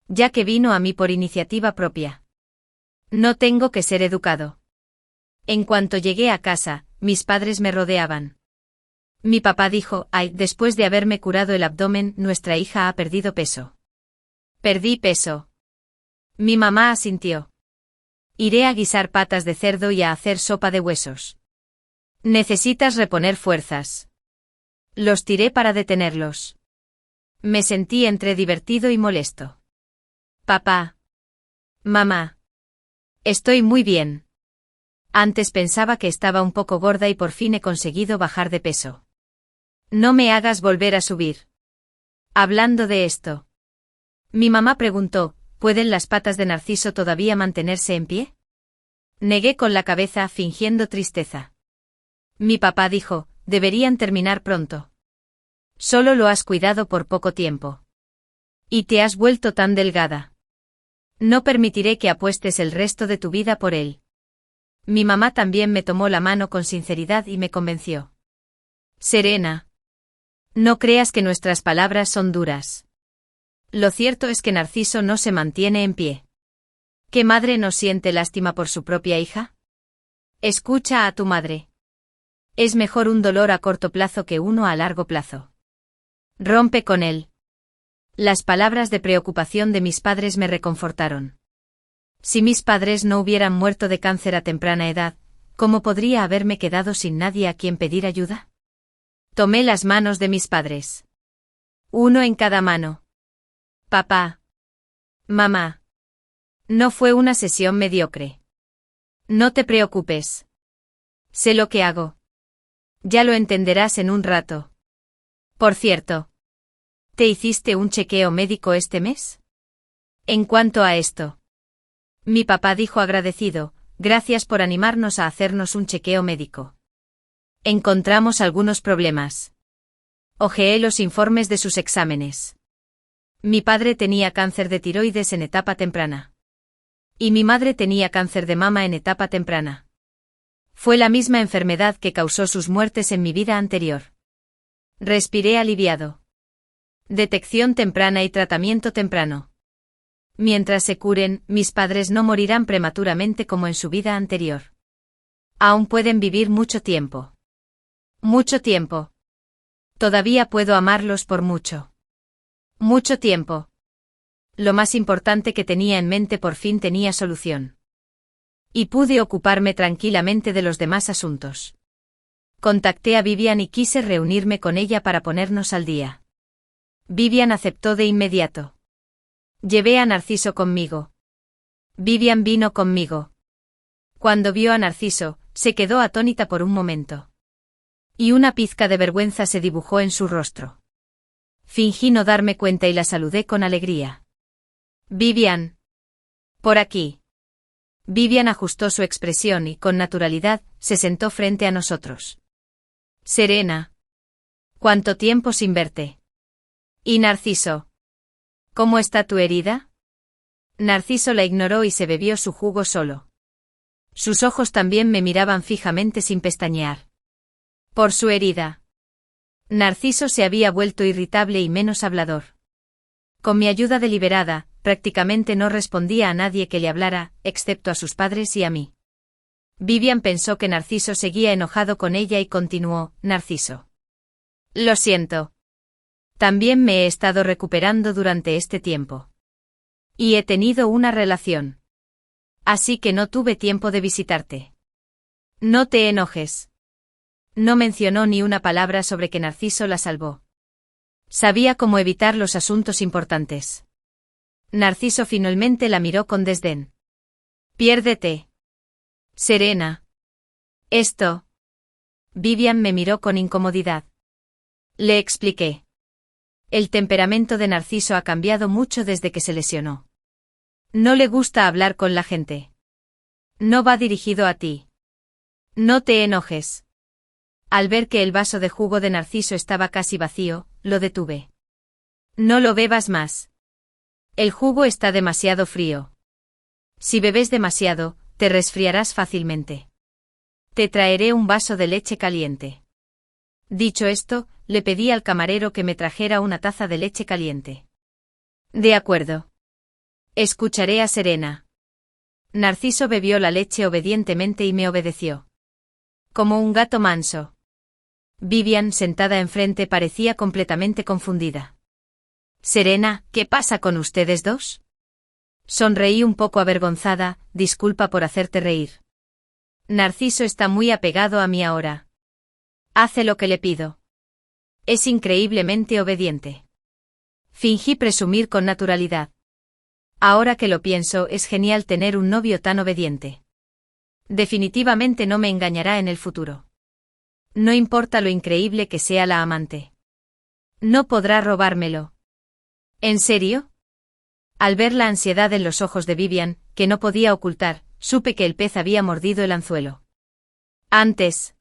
Ya que vino a mí por iniciativa propia. No tengo que ser educado. En cuanto llegué a casa, mis padres me rodeaban. Mi papá dijo, ay, después de haberme curado el abdomen, nuestra hija ha perdido peso. Perdí peso. Mi mamá asintió. Iré a guisar patas de cerdo y a hacer sopa de huesos. Necesitas reponer fuerzas. Los tiré para detenerlos. Me sentí entre divertido y molesto. Papá. Mamá. Estoy muy bien. Antes pensaba que estaba un poco gorda y por fin he conseguido bajar de peso. No me hagas volver a subir. Hablando de esto. Mi mamá preguntó, ¿pueden las patas de Narciso todavía mantenerse en pie? Negué con la cabeza fingiendo tristeza. Mi papá dijo, deberían terminar pronto. Solo lo has cuidado por poco tiempo. Y te has vuelto tan delgada. No permitiré que apuestes el resto de tu vida por él. Mi mamá también me tomó la mano con sinceridad y me convenció. Serena. No creas que nuestras palabras son duras. Lo cierto es que Narciso no se mantiene en pie. ¿Qué madre no siente lástima por su propia hija? Escucha a tu madre. Es mejor un dolor a corto plazo que uno a largo plazo. Rompe con él. Las palabras de preocupación de mis padres me reconfortaron. Si mis padres no hubieran muerto de cáncer a temprana edad, ¿cómo podría haberme quedado sin nadie a quien pedir ayuda? Tomé las manos de mis padres. Uno en cada mano. Papá. Mamá. No fue una sesión mediocre. No te preocupes. Sé lo que hago. Ya lo entenderás en un rato. Por cierto. ¿Te hiciste un chequeo médico este mes? En cuanto a esto. Mi papá dijo agradecido, gracias por animarnos a hacernos un chequeo médico. Encontramos algunos problemas. Hojeé los informes de sus exámenes. Mi padre tenía cáncer de tiroides en etapa temprana. Y mi madre tenía cáncer de mama en etapa temprana. Fue la misma enfermedad que causó sus muertes en mi vida anterior. Respiré aliviado. Detección temprana y tratamiento temprano. Mientras se curen, mis padres no morirán prematuramente como en su vida anterior. Aún pueden vivir mucho tiempo. Mucho tiempo. Todavía puedo amarlos por mucho. Mucho tiempo. Lo más importante que tenía en mente por fin tenía solución. Y pude ocuparme tranquilamente de los demás asuntos. Contacté a Vivian y quise reunirme con ella para ponernos al día. Vivian aceptó de inmediato. Llevé a Narciso conmigo. Vivian vino conmigo. Cuando vio a Narciso, se quedó atónita por un momento. Y una pizca de vergüenza se dibujó en su rostro. Fingí no darme cuenta y la saludé con alegría. Vivian. Por aquí. Vivian ajustó su expresión y, con naturalidad, se sentó frente a nosotros. Serena. ¿Cuánto tiempo sin verte? ¿Y Narciso? ¿Cómo está tu herida? Narciso la ignoró y se bebió su jugo solo. Sus ojos también me miraban fijamente sin pestañear. Por su herida. Narciso se había vuelto irritable y menos hablador. Con mi ayuda deliberada, prácticamente no respondía a nadie que le hablara, excepto a sus padres y a mí. Vivian pensó que Narciso seguía enojado con ella y continuó, Narciso. Lo siento. También me he estado recuperando durante este tiempo. Y he tenido una relación. Así que no tuve tiempo de visitarte. No te enojes. No mencionó ni una palabra sobre que Narciso la salvó. Sabía cómo evitar los asuntos importantes. Narciso finalmente la miró con desdén. Piérdete. Serena. Esto. Vivian me miró con incomodidad. Le expliqué. El temperamento de Narciso ha cambiado mucho desde que se lesionó. No le gusta hablar con la gente. No va dirigido a ti. No te enojes. Al ver que el vaso de jugo de Narciso estaba casi vacío, lo detuve. No lo bebas más. El jugo está demasiado frío. Si bebes demasiado, te resfriarás fácilmente. Te traeré un vaso de leche caliente. Dicho esto, le pedí al camarero que me trajera una taza de leche caliente. De acuerdo. Escucharé a Serena. Narciso bebió la leche obedientemente y me obedeció. Como un gato manso. Vivian, sentada enfrente, parecía completamente confundida. Serena, ¿qué pasa con ustedes dos? Sonreí un poco avergonzada, disculpa por hacerte reír. Narciso está muy apegado a mí ahora. Hace lo que le pido. Es increíblemente obediente. Fingí presumir con naturalidad. Ahora que lo pienso, es genial tener un novio tan obediente. Definitivamente no me engañará en el futuro. No importa lo increíble que sea la amante. No podrá robármelo. ¿En serio? Al ver la ansiedad en los ojos de Vivian, que no podía ocultar, supe que el pez había mordido el anzuelo. Antes.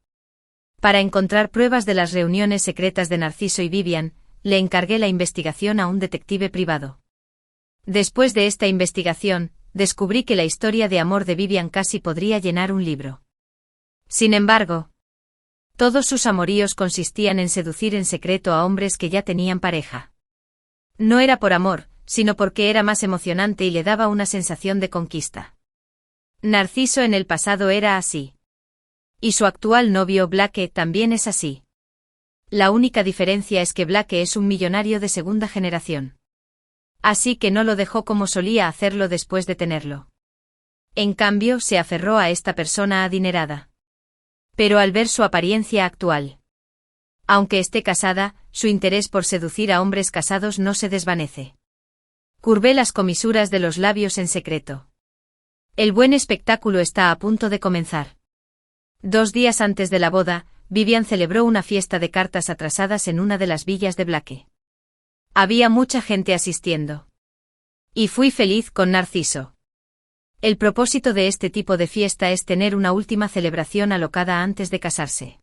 Para encontrar pruebas de las reuniones secretas de Narciso y Vivian, le encargué la investigación a un detective privado. Después de esta investigación, descubrí que la historia de amor de Vivian casi podría llenar un libro. Sin embargo, todos sus amoríos consistían en seducir en secreto a hombres que ya tenían pareja. No era por amor, sino porque era más emocionante y le daba una sensación de conquista. Narciso en el pasado era así. Y su actual novio Blake también es así. La única diferencia es que Blake es un millonario de segunda generación. Así que no lo dejó como solía hacerlo después de tenerlo. En cambio, se aferró a esta persona adinerada. Pero al ver su apariencia actual. Aunque esté casada, su interés por seducir a hombres casados no se desvanece. Curvé las comisuras de los labios en secreto. El buen espectáculo está a punto de comenzar. 2 días antes de la boda, Vivian celebró una fiesta de cartas atrasadas en una de las villas de Blake. Había mucha gente asistiendo. Y fui feliz con Narciso. El propósito de este tipo de fiesta es tener una última celebración alocada antes de casarse.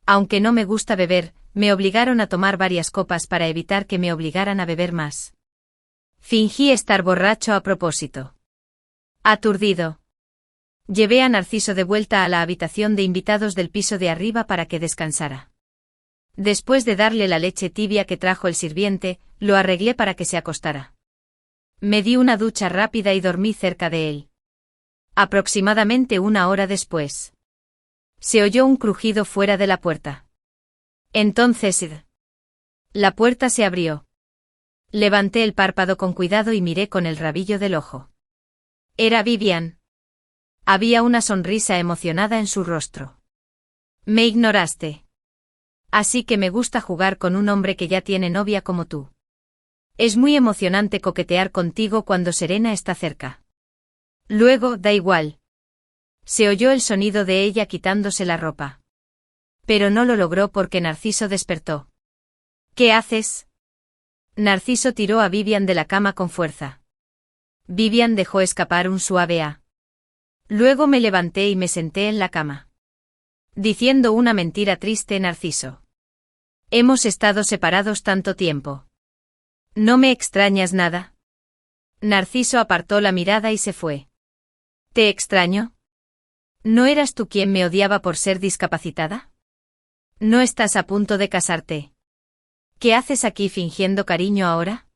Aunque no me gusta beber, me obligaron a tomar varias copas para evitar que me obligaran a beber más. Fingí estar borracho a propósito. Aturdido. Llevé a Narciso de vuelta a la habitación de invitados del piso de arriba para que descansara. Después de darle la leche tibia que trajo el sirviente, lo arreglé para que se acostara. Me di una ducha rápida y dormí cerca de él. Aproximadamente 1 hora después. Se oyó un crujido fuera de la puerta. Entonces, la puerta se abrió. Levanté el párpado con cuidado y miré con el rabillo del ojo. Era Vivian. Había una sonrisa emocionada en su rostro. Me ignoraste. Así que me gusta jugar con un hombre que ya tiene novia como tú. Es muy emocionante coquetear contigo cuando Serena está cerca. Luego, da igual. Se oyó el sonido de ella quitándose la ropa. Pero no lo logró porque Narciso despertó. ¿Qué haces? Narciso tiró a Vivian de la cama con fuerza. Vivian dejó escapar un suave ah. Luego me levanté y me senté en la cama. Diciendo una mentira triste, Narciso. Hemos estado separados tanto tiempo. ¿No me extrañas nada? Narciso apartó la mirada y se fue. ¿Te extraño? ¿No eras tú quien me odiaba por ser discapacitada? ¿No estás a punto de casarte? ¿Qué haces aquí fingiendo cariño ahora?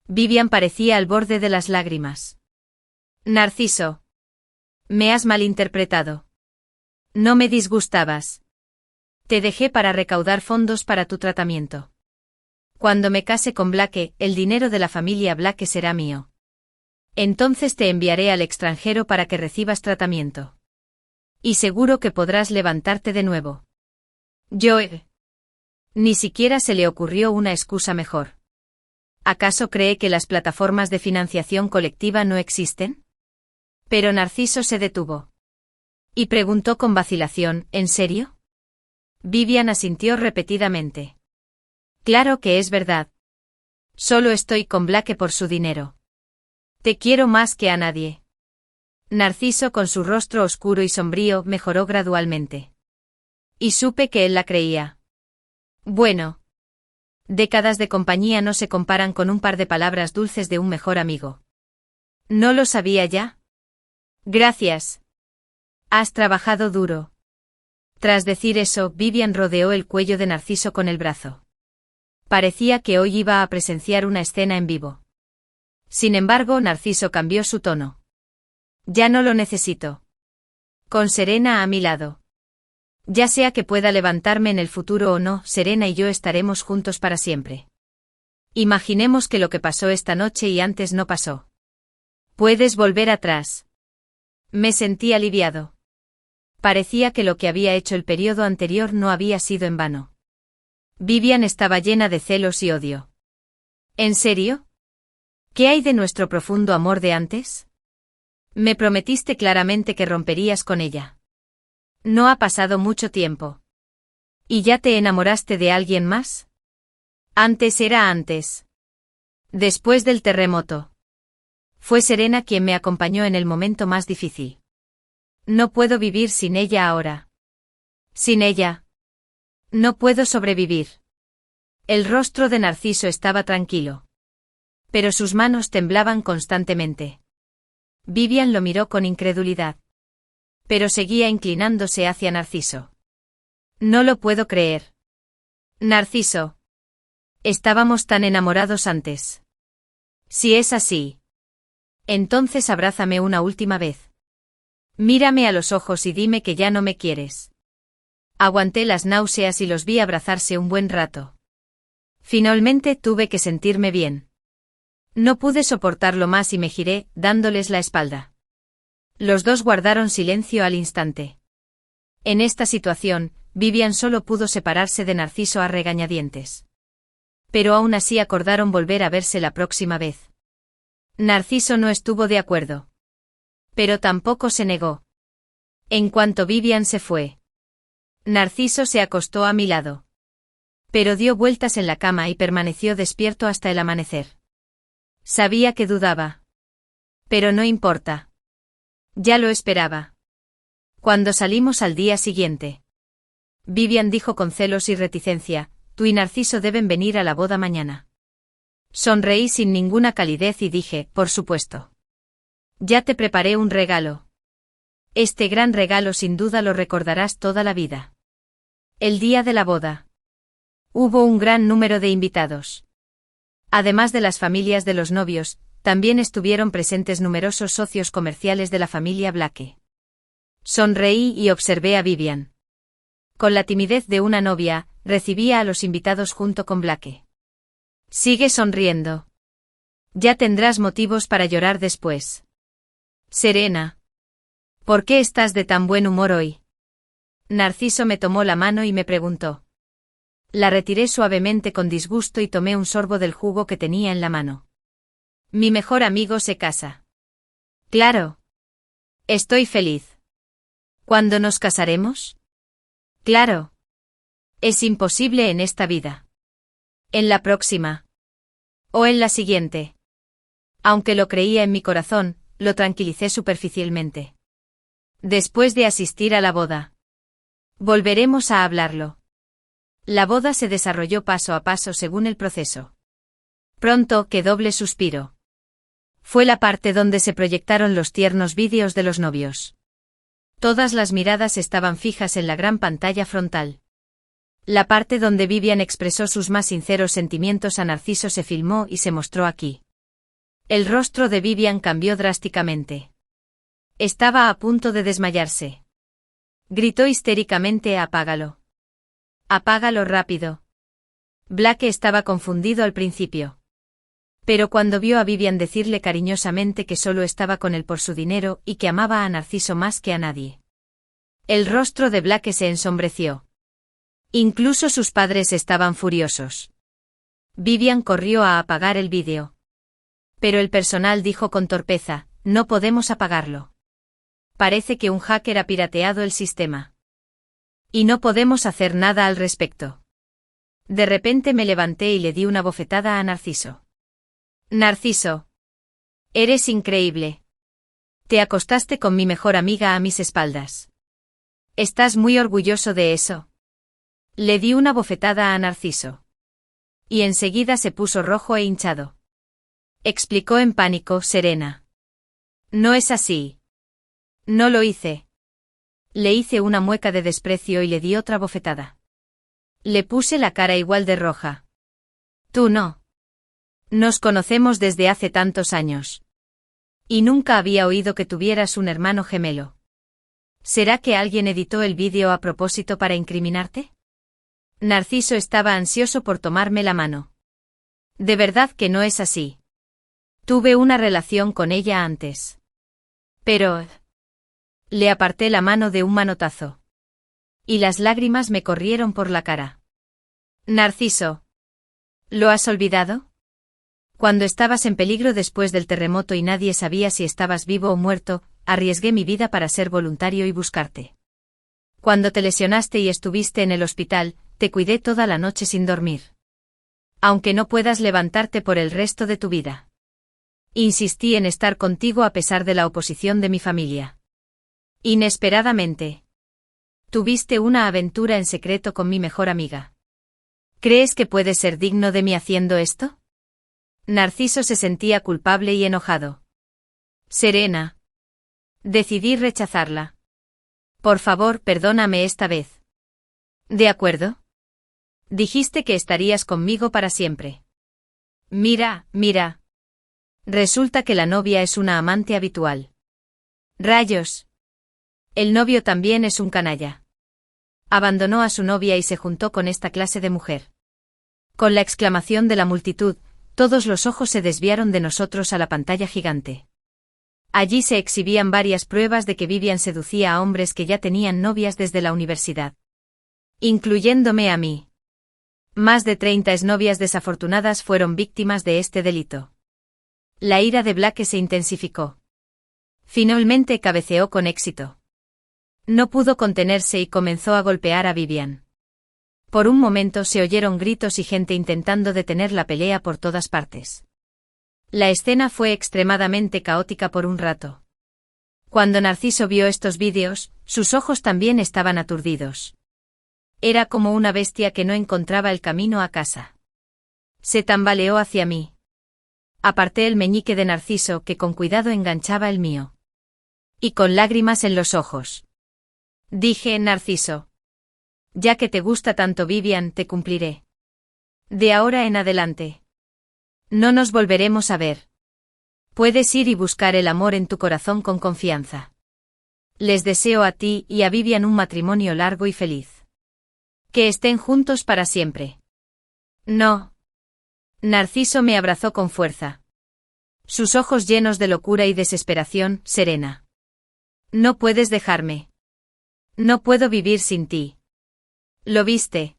Vivian parecía al borde de las lágrimas. Narciso. Me has malinterpretado. No me disgustabas. Te dejé para recaudar fondos para tu tratamiento. Cuando me case con Blake, el dinero de la familia Blake será mío. Entonces te enviaré al extranjero para que recibas tratamiento. Y seguro que podrás levantarte de nuevo. Ni siquiera se le ocurrió una excusa mejor. ¿Acaso cree que las plataformas de financiación colectiva no existen? Pero Narciso se detuvo. Y preguntó con vacilación, ¿en serio? Vivian asintió repetidamente. Claro que es verdad. Solo estoy con Blake por su dinero. Te quiero más que a nadie. Narciso, con su rostro oscuro y sombrío, mejoró gradualmente. Y supe que él la creía. Bueno. Décadas de compañía no se comparan con un par de palabras dulces de un mejor amigo. ¿No lo sabía ya? Gracias. Has trabajado duro. Tras decir eso, Vivian rodeó el cuello de Narciso con el brazo. Parecía que hoy iba a presenciar una escena en vivo. Sin embargo, Narciso cambió su tono. Ya no lo necesito. Con Serena a mi lado. Ya sea que pueda levantarme en el futuro o no, Serena y yo estaremos juntos para siempre. Imaginemos que lo que pasó esta noche y antes no pasó. Puedes volver atrás. Me sentí aliviado. Parecía que lo que había hecho el periodo anterior no había sido en vano. Vivian estaba llena de celos y odio. ¿En serio? ¿Qué hay de nuestro profundo amor de antes? Me prometiste claramente que romperías con ella. No ha pasado mucho tiempo. ¿Y ya te enamoraste de alguien más? Antes era antes. Después del terremoto. Fue Serena quien me acompañó en el momento más difícil. No puedo vivir sin ella ahora. Sin ella. No puedo sobrevivir. El rostro de Narciso estaba tranquilo. Pero sus manos temblaban constantemente. Vivian lo miró con incredulidad. Pero seguía inclinándose hacia Narciso. No lo puedo creer. Narciso. Estábamos tan enamorados antes. Si es así. Entonces abrázame una última vez. Mírame a los ojos y dime que ya no me quieres. Aguanté las náuseas y los vi abrazarse un buen rato. Finalmente tuve que sentirme bien. No pude soportarlo más y me giré, dándoles la espalda. Los dos guardaron silencio al instante. En esta situación, Vivian solo pudo separarse de Narciso a regañadientes. Pero aún así acordaron volver a verse la próxima vez. Narciso no estuvo de acuerdo. Pero tampoco se negó. En cuanto Vivian se fue, Narciso se acostó a mi lado. Pero dio vueltas en la cama y permaneció despierto hasta el amanecer. Sabía que dudaba. Pero no importa. Ya lo esperaba. Cuando salimos al día siguiente, Vivian dijo con celos y reticencia, tú y Narciso deben venir a la boda mañana. Sonreí sin ninguna calidez y dije, por supuesto. Ya te preparé un regalo. Este gran regalo sin duda lo recordarás toda la vida. El día de la boda. Hubo un gran número de invitados. Además de las familias de los novios, también estuvieron presentes numerosos socios comerciales de la familia Blake. Sonreí y observé a Vivian. Con la timidez de una novia, recibía a los invitados junto con Blake. Sigue sonriendo. Ya tendrás motivos para llorar después. Serena. ¿Por qué estás de tan buen humor hoy? Narciso me tomó la mano y me preguntó. La retiré suavemente con disgusto y tomé un sorbo del jugo que tenía en la mano. Mi mejor amigo se casa. Claro. Estoy feliz. ¿Cuándo nos casaremos? Claro. Es imposible en esta vida. En la próxima. O en la siguiente. Aunque lo creía en mi corazón, lo tranquilicé superficialmente. Después de asistir a la boda. Volveremos a hablarlo. La boda se desarrolló paso a paso según el proceso. Pronto, qué doble suspiro. Fue la parte donde se proyectaron los tiernos vídeos de los novios. Todas las miradas estaban fijas en la gran pantalla frontal. La parte donde Vivian expresó sus más sinceros sentimientos a Narciso se filmó y se mostró aquí. El rostro de Vivian cambió drásticamente. Estaba a punto de desmayarse. Gritó histéricamente: apágalo. Apágalo rápido. Blake estaba confundido al principio. Pero cuando vio a Vivian decirle cariñosamente que solo estaba con él por su dinero y que amaba a Narciso más que a nadie, el rostro de Blake se ensombreció. Incluso sus padres estaban furiosos. Vivian corrió a apagar el vídeo. Pero el personal dijo con torpeza: no podemos apagarlo. Parece que un hacker ha pirateado el sistema. Y no podemos hacer nada al respecto. De repente me levanté y le di una bofetada a Narciso. Narciso. Eres increíble. Te acostaste con mi mejor amiga a mis espaldas. ¿Estás muy orgulloso de eso? Le di una bofetada a Narciso. Y enseguida se puso rojo e hinchado. Explicó en pánico, Serena. No es así. No lo hice. Le hice una mueca de desprecio y le di otra bofetada. Le puse la cara igual de roja. Tú no. Nos conocemos desde hace tantos años. Y nunca había oído que tuvieras un hermano gemelo. ¿Será que alguien editó el vídeo a propósito para incriminarte? Narciso estaba ansioso por tomarme la mano. De verdad que no es así. Tuve una relación con ella antes. Pero... Le aparté la mano de un manotazo. Y las lágrimas me corrieron por la cara. Narciso. ¿Lo has olvidado? Cuando estabas en peligro después del terremoto y nadie sabía si estabas vivo o muerto, arriesgué mi vida para ser voluntario y buscarte. Cuando te lesionaste y estuviste en el hospital, te cuidé toda la noche sin dormir. Aunque no puedas levantarte por el resto de tu vida. Insistí en estar contigo a pesar de la oposición de mi familia. Inesperadamente. Tuviste una aventura en secreto con mi mejor amiga. ¿Crees que puedes ser digno de mí haciendo esto? Narciso se sentía culpable y enojado. Serena. Decidí rechazarla. Por favor, perdóname esta vez. ¿De acuerdo? Dijiste que estarías conmigo para siempre. Mira. Resulta que la novia es una amante habitual. Rayos. El novio también es un canalla. Abandonó a su novia y se juntó con esta clase de mujer. Con la exclamación de la multitud, todos los ojos se desviaron de nosotros a la pantalla gigante. Allí se exhibían varias pruebas de que Vivian seducía a hombres que ya tenían novias desde la universidad. Incluyéndome a mí. Más de 30 exnovias desafortunadas fueron víctimas de este delito. La ira de Blake se intensificó. Finalmente cabeceó con éxito. No pudo contenerse y comenzó a golpear a Vivian. Por un momento se oyeron gritos y gente intentando detener la pelea por todas partes. La escena fue extremadamente caótica por un rato. Cuando Narciso vio estos vídeos, sus ojos también estaban aturdidos. Era como una bestia que no encontraba el camino a casa. Se tambaleó hacia mí. Aparté el meñique de Narciso que con cuidado enganchaba el mío. Y con lágrimas en los ojos. Dije, Narciso. Ya que te gusta tanto Vivian, te cumpliré. De ahora en adelante. No nos volveremos a ver. Puedes ir y buscar el amor en tu corazón con confianza. Les deseo a ti y a Vivian un matrimonio largo y feliz. Que estén juntos para siempre. No. Narciso me abrazó con fuerza. Sus ojos llenos de locura y desesperación, Serena. No puedes dejarme. No puedo vivir sin ti. ¿Lo viste?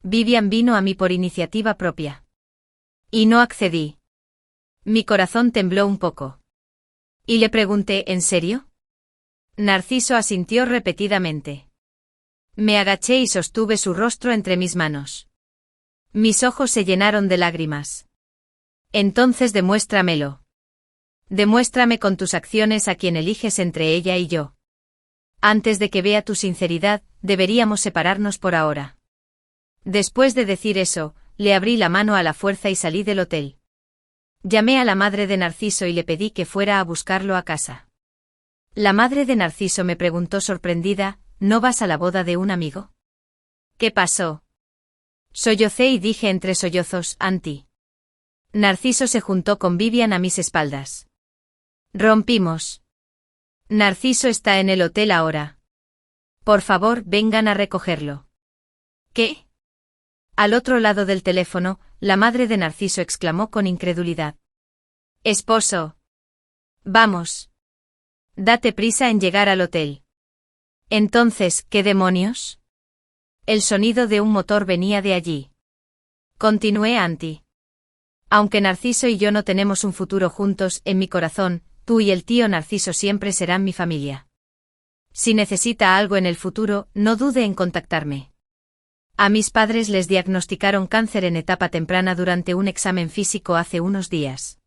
Vivian vino a mí por iniciativa propia. Y no accedí. Mi corazón tembló un poco. Y le pregunté, ¿en serio? Narciso asintió repetidamente. Me agaché y sostuve su rostro entre mis manos. Mis ojos se llenaron de lágrimas. Entonces demuéstramelo. Demuéstrame con tus acciones a quien eliges entre ella y yo. Antes de que vea tu sinceridad, deberíamos separarnos por ahora. Después de decir eso, le abrí la mano a la fuerza y salí del hotel. Llamé a la madre de Narciso y le pedí que fuera a buscarlo a casa. La madre de Narciso me preguntó sorprendida, ¿no vas a la boda de un amigo? ¿Qué pasó? Sollocé y dije entre sollozos, Anti. Narciso se juntó con Vivian a mis espaldas. Rompimos. Narciso está en el hotel ahora. Por favor, vengan a recogerlo. ¿Qué? Al otro lado del teléfono, la madre de Narciso exclamó con incredulidad. Esposo. Vamos. Date prisa en llegar al hotel. Entonces, ¿qué demonios? El sonido de un motor venía de allí. Continué, Anti. Aunque Narciso y yo no tenemos un futuro juntos, en mi corazón, tú y el tío Narciso siempre serán mi familia. Si necesita algo en el futuro, no dude en contactarme. A mis padres les diagnosticaron cáncer en etapa temprana durante un examen físico hace unos días.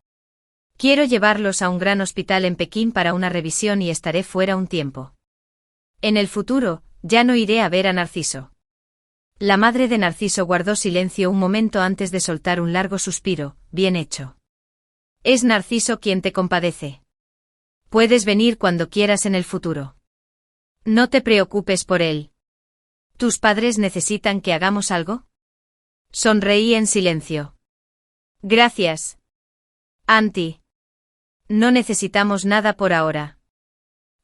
Quiero llevarlos a un gran hospital en Pekín para una revisión y estaré fuera un tiempo. En el futuro, ya no iré a ver a Narciso. La madre de Narciso guardó silencio un momento antes de soltar un largo suspiro. Bien hecho. Es Narciso quien te compadece. Puedes venir cuando quieras en el futuro. No te preocupes por él. ¿Tus padres necesitan que hagamos algo? Sonreí en silencio. Gracias. Auntie. No necesitamos nada por ahora.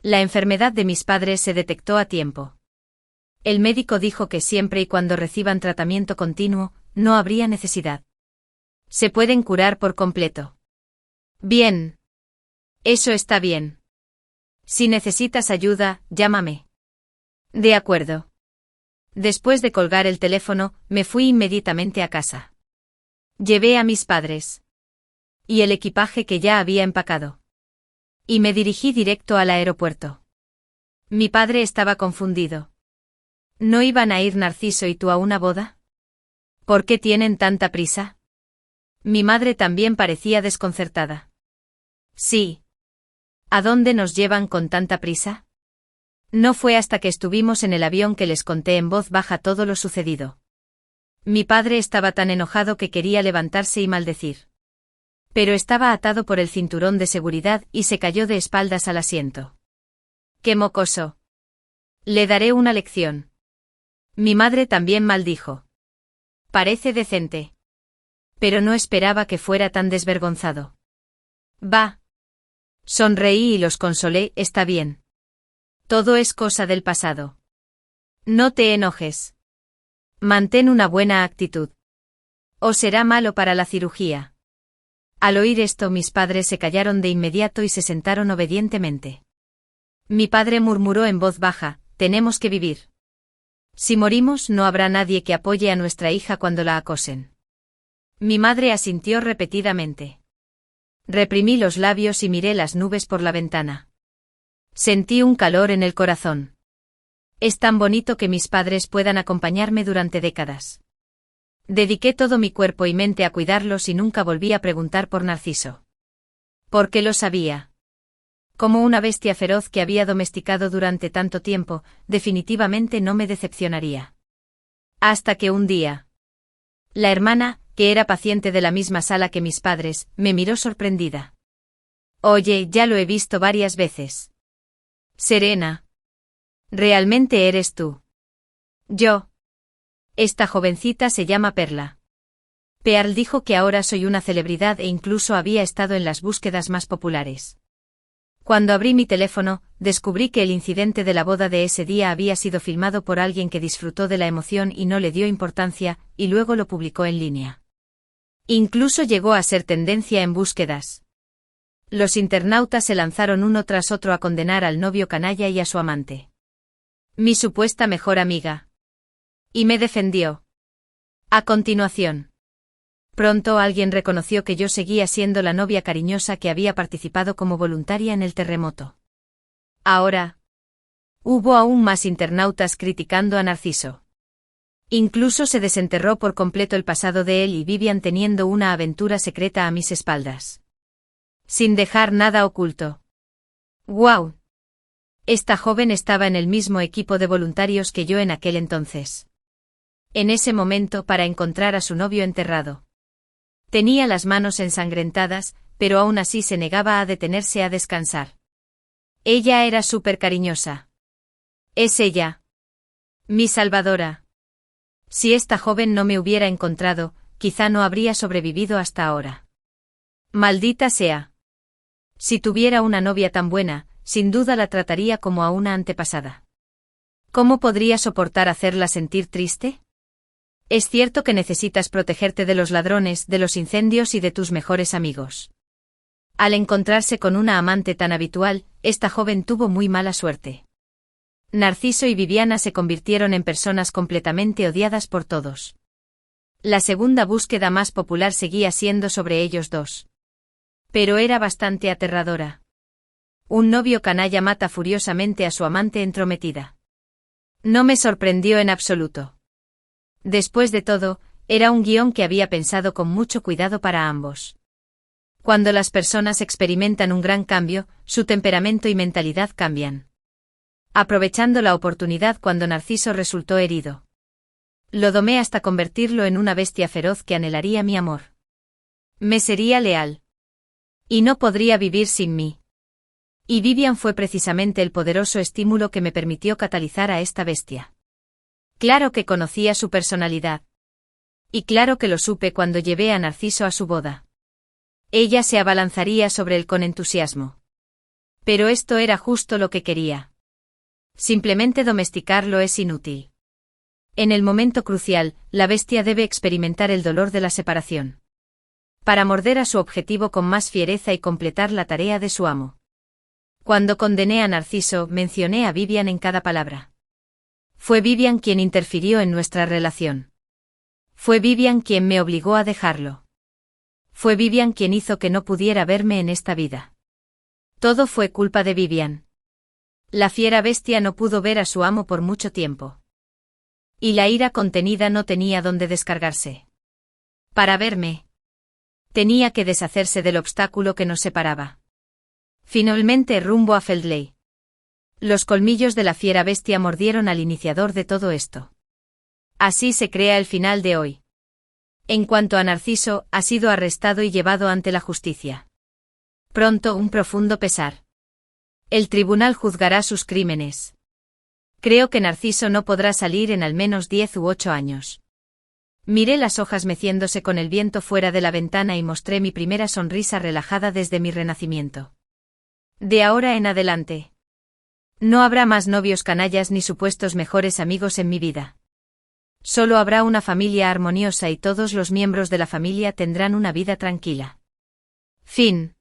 La enfermedad de mis padres se detectó a tiempo. El médico dijo que siempre y cuando reciban tratamiento continuo, no habría necesidad. Se pueden curar por completo. Bien. Eso está bien. Si necesitas ayuda, llámame. De acuerdo. Después de colgar el teléfono, me fui inmediatamente a casa. Llevé a mis padres. Y el equipaje que ya había empacado. Y me dirigí directo al aeropuerto. Mi padre estaba confundido. ¿No iban a ir Narciso y tú a una boda? ¿Por qué tienen tanta prisa? Mi madre también parecía desconcertada. Sí. ¿A dónde nos llevan con tanta prisa? No fue hasta que estuvimos en el avión que les conté en voz baja todo lo sucedido. Mi padre estaba tan enojado que quería levantarse y maldecir. Pero estaba atado por el cinturón de seguridad y se cayó de espaldas al asiento. ¡Qué mocoso! Le daré una lección. Mi madre también maldijo. Parece decente. Pero no esperaba que fuera tan desvergonzado. Va. Sonreí y los consolé. Está bien. Todo es cosa del pasado. No te enojes. Mantén una buena actitud. O será malo para la cirugía. Al oír esto, mis padres se callaron de inmediato y se sentaron obedientemente. Mi padre murmuró en voz baja: tenemos que vivir. Si morimos, no habrá nadie que apoye a nuestra hija cuando la acosen. Mi madre asintió repetidamente. Reprimí los labios y miré las nubes por la ventana. Sentí un calor en el corazón. Es tan bonito que mis padres puedan acompañarme durante décadas. Dediqué todo mi cuerpo y mente a cuidarlos y nunca volví a preguntar por Narciso. Porque lo sabía. Como una bestia feroz que había domesticado durante tanto tiempo, definitivamente no me decepcionaría. Hasta que un día. La hermana, que era paciente de la misma sala que mis padres, me miró sorprendida. Oye, ya lo he visto varias veces. Serena. ¿Realmente eres tú? Yo. Esta jovencita se llama Perla. Pearl dijo que ahora soy una celebridad e incluso había estado en las búsquedas más populares. Cuando abrí mi teléfono, descubrí que el incidente de la boda de ese día había sido filmado por alguien que disfrutó de la emoción y no le dio importancia, y luego lo publicó en línea. Incluso llegó a ser tendencia en búsquedas. Los internautas se lanzaron uno tras otro a condenar al novio canalla y a su amante. Mi supuesta mejor amiga. Y me defendió. A continuación. Pronto alguien reconoció que yo seguía siendo la novia cariñosa que había participado como voluntaria en el terremoto. Ahora. Hubo aún más internautas criticando a Narciso. Incluso se desenterró por completo el pasado de él y Vivian teniendo una aventura secreta a mis espaldas. Sin dejar nada oculto. ¡Guau! Esta joven estaba en el mismo equipo de voluntarios que yo en aquel entonces. En ese momento para encontrar a su novio enterrado. Tenía las manos ensangrentadas, pero aún así se negaba a detenerse a descansar. Ella era súper cariñosa. Es ella. Mi salvadora. Si esta joven no me hubiera encontrado, quizá no habría sobrevivido hasta ahora. Maldita sea. Si tuviera una novia tan buena, sin duda la trataría como a una antepasada. ¿Cómo podría soportar hacerla sentir triste? Es cierto que necesitas protegerte de los ladrones, de los incendios y de tus mejores amigos. Al encontrarse con una amante tan habitual, esta joven tuvo muy mala suerte. Narciso y Viviana se convirtieron en personas completamente odiadas por todos. La segunda búsqueda más popular seguía siendo sobre ellos dos. Pero era bastante aterradora. Un novio canalla mata furiosamente a su amante entrometida. No me sorprendió en absoluto. Después de todo, era un guión que había pensado con mucho cuidado para ambos. Cuando las personas experimentan un gran cambio, su temperamento y mentalidad cambian. aprovechando la oportunidad cuando Narciso resultó herido. Lo domé hasta convertirlo en una bestia feroz que anhelaría mi amor. Me sería leal. Y no podría vivir sin mí. Y Vivian fue precisamente el poderoso estímulo que me permitió catalizar a esta bestia. Claro que conocía su personalidad. Y claro que lo supe cuando llevé a Narciso a su boda. Ella se abalanzaría sobre él con entusiasmo. Pero esto era justo lo que quería. Simplemente domesticarlo es inútil. En el momento crucial, la bestia debe experimentar el dolor de la separación. Para morder a su objetivo con más fiereza y completar la tarea de su amo. Cuando condené a Narciso, mencioné a Vivian en cada palabra. Fue Vivian quien interfirió en nuestra relación. Fue Vivian quien me obligó a dejarlo. Fue Vivian quien hizo que no pudiera verme en esta vida. Todo fue culpa de Vivian. La fiera bestia no pudo ver a su amo por mucho tiempo. Y la ira contenida no tenía dónde descargarse. Para verme, tenía que deshacerse del obstáculo que nos separaba. Finalmente rumbo a Feldley. Los colmillos de la fiera bestia mordieron al iniciador de todo esto. Así se crea el final de hoy. En cuanto a Narciso, ha sido arrestado y llevado ante la justicia. Pronto un profundo pesar. El tribunal juzgará sus crímenes. Creo que Narciso no podrá salir en al menos 10 u 8 años. Miré las hojas meciéndose con el viento fuera de la ventana y mostré mi primera sonrisa relajada desde mi renacimiento. De ahora en adelante. No habrá más novios canallas ni supuestos mejores amigos en mi vida. Solo habrá una familia armoniosa y todos los miembros de la familia tendrán una vida tranquila. Fin.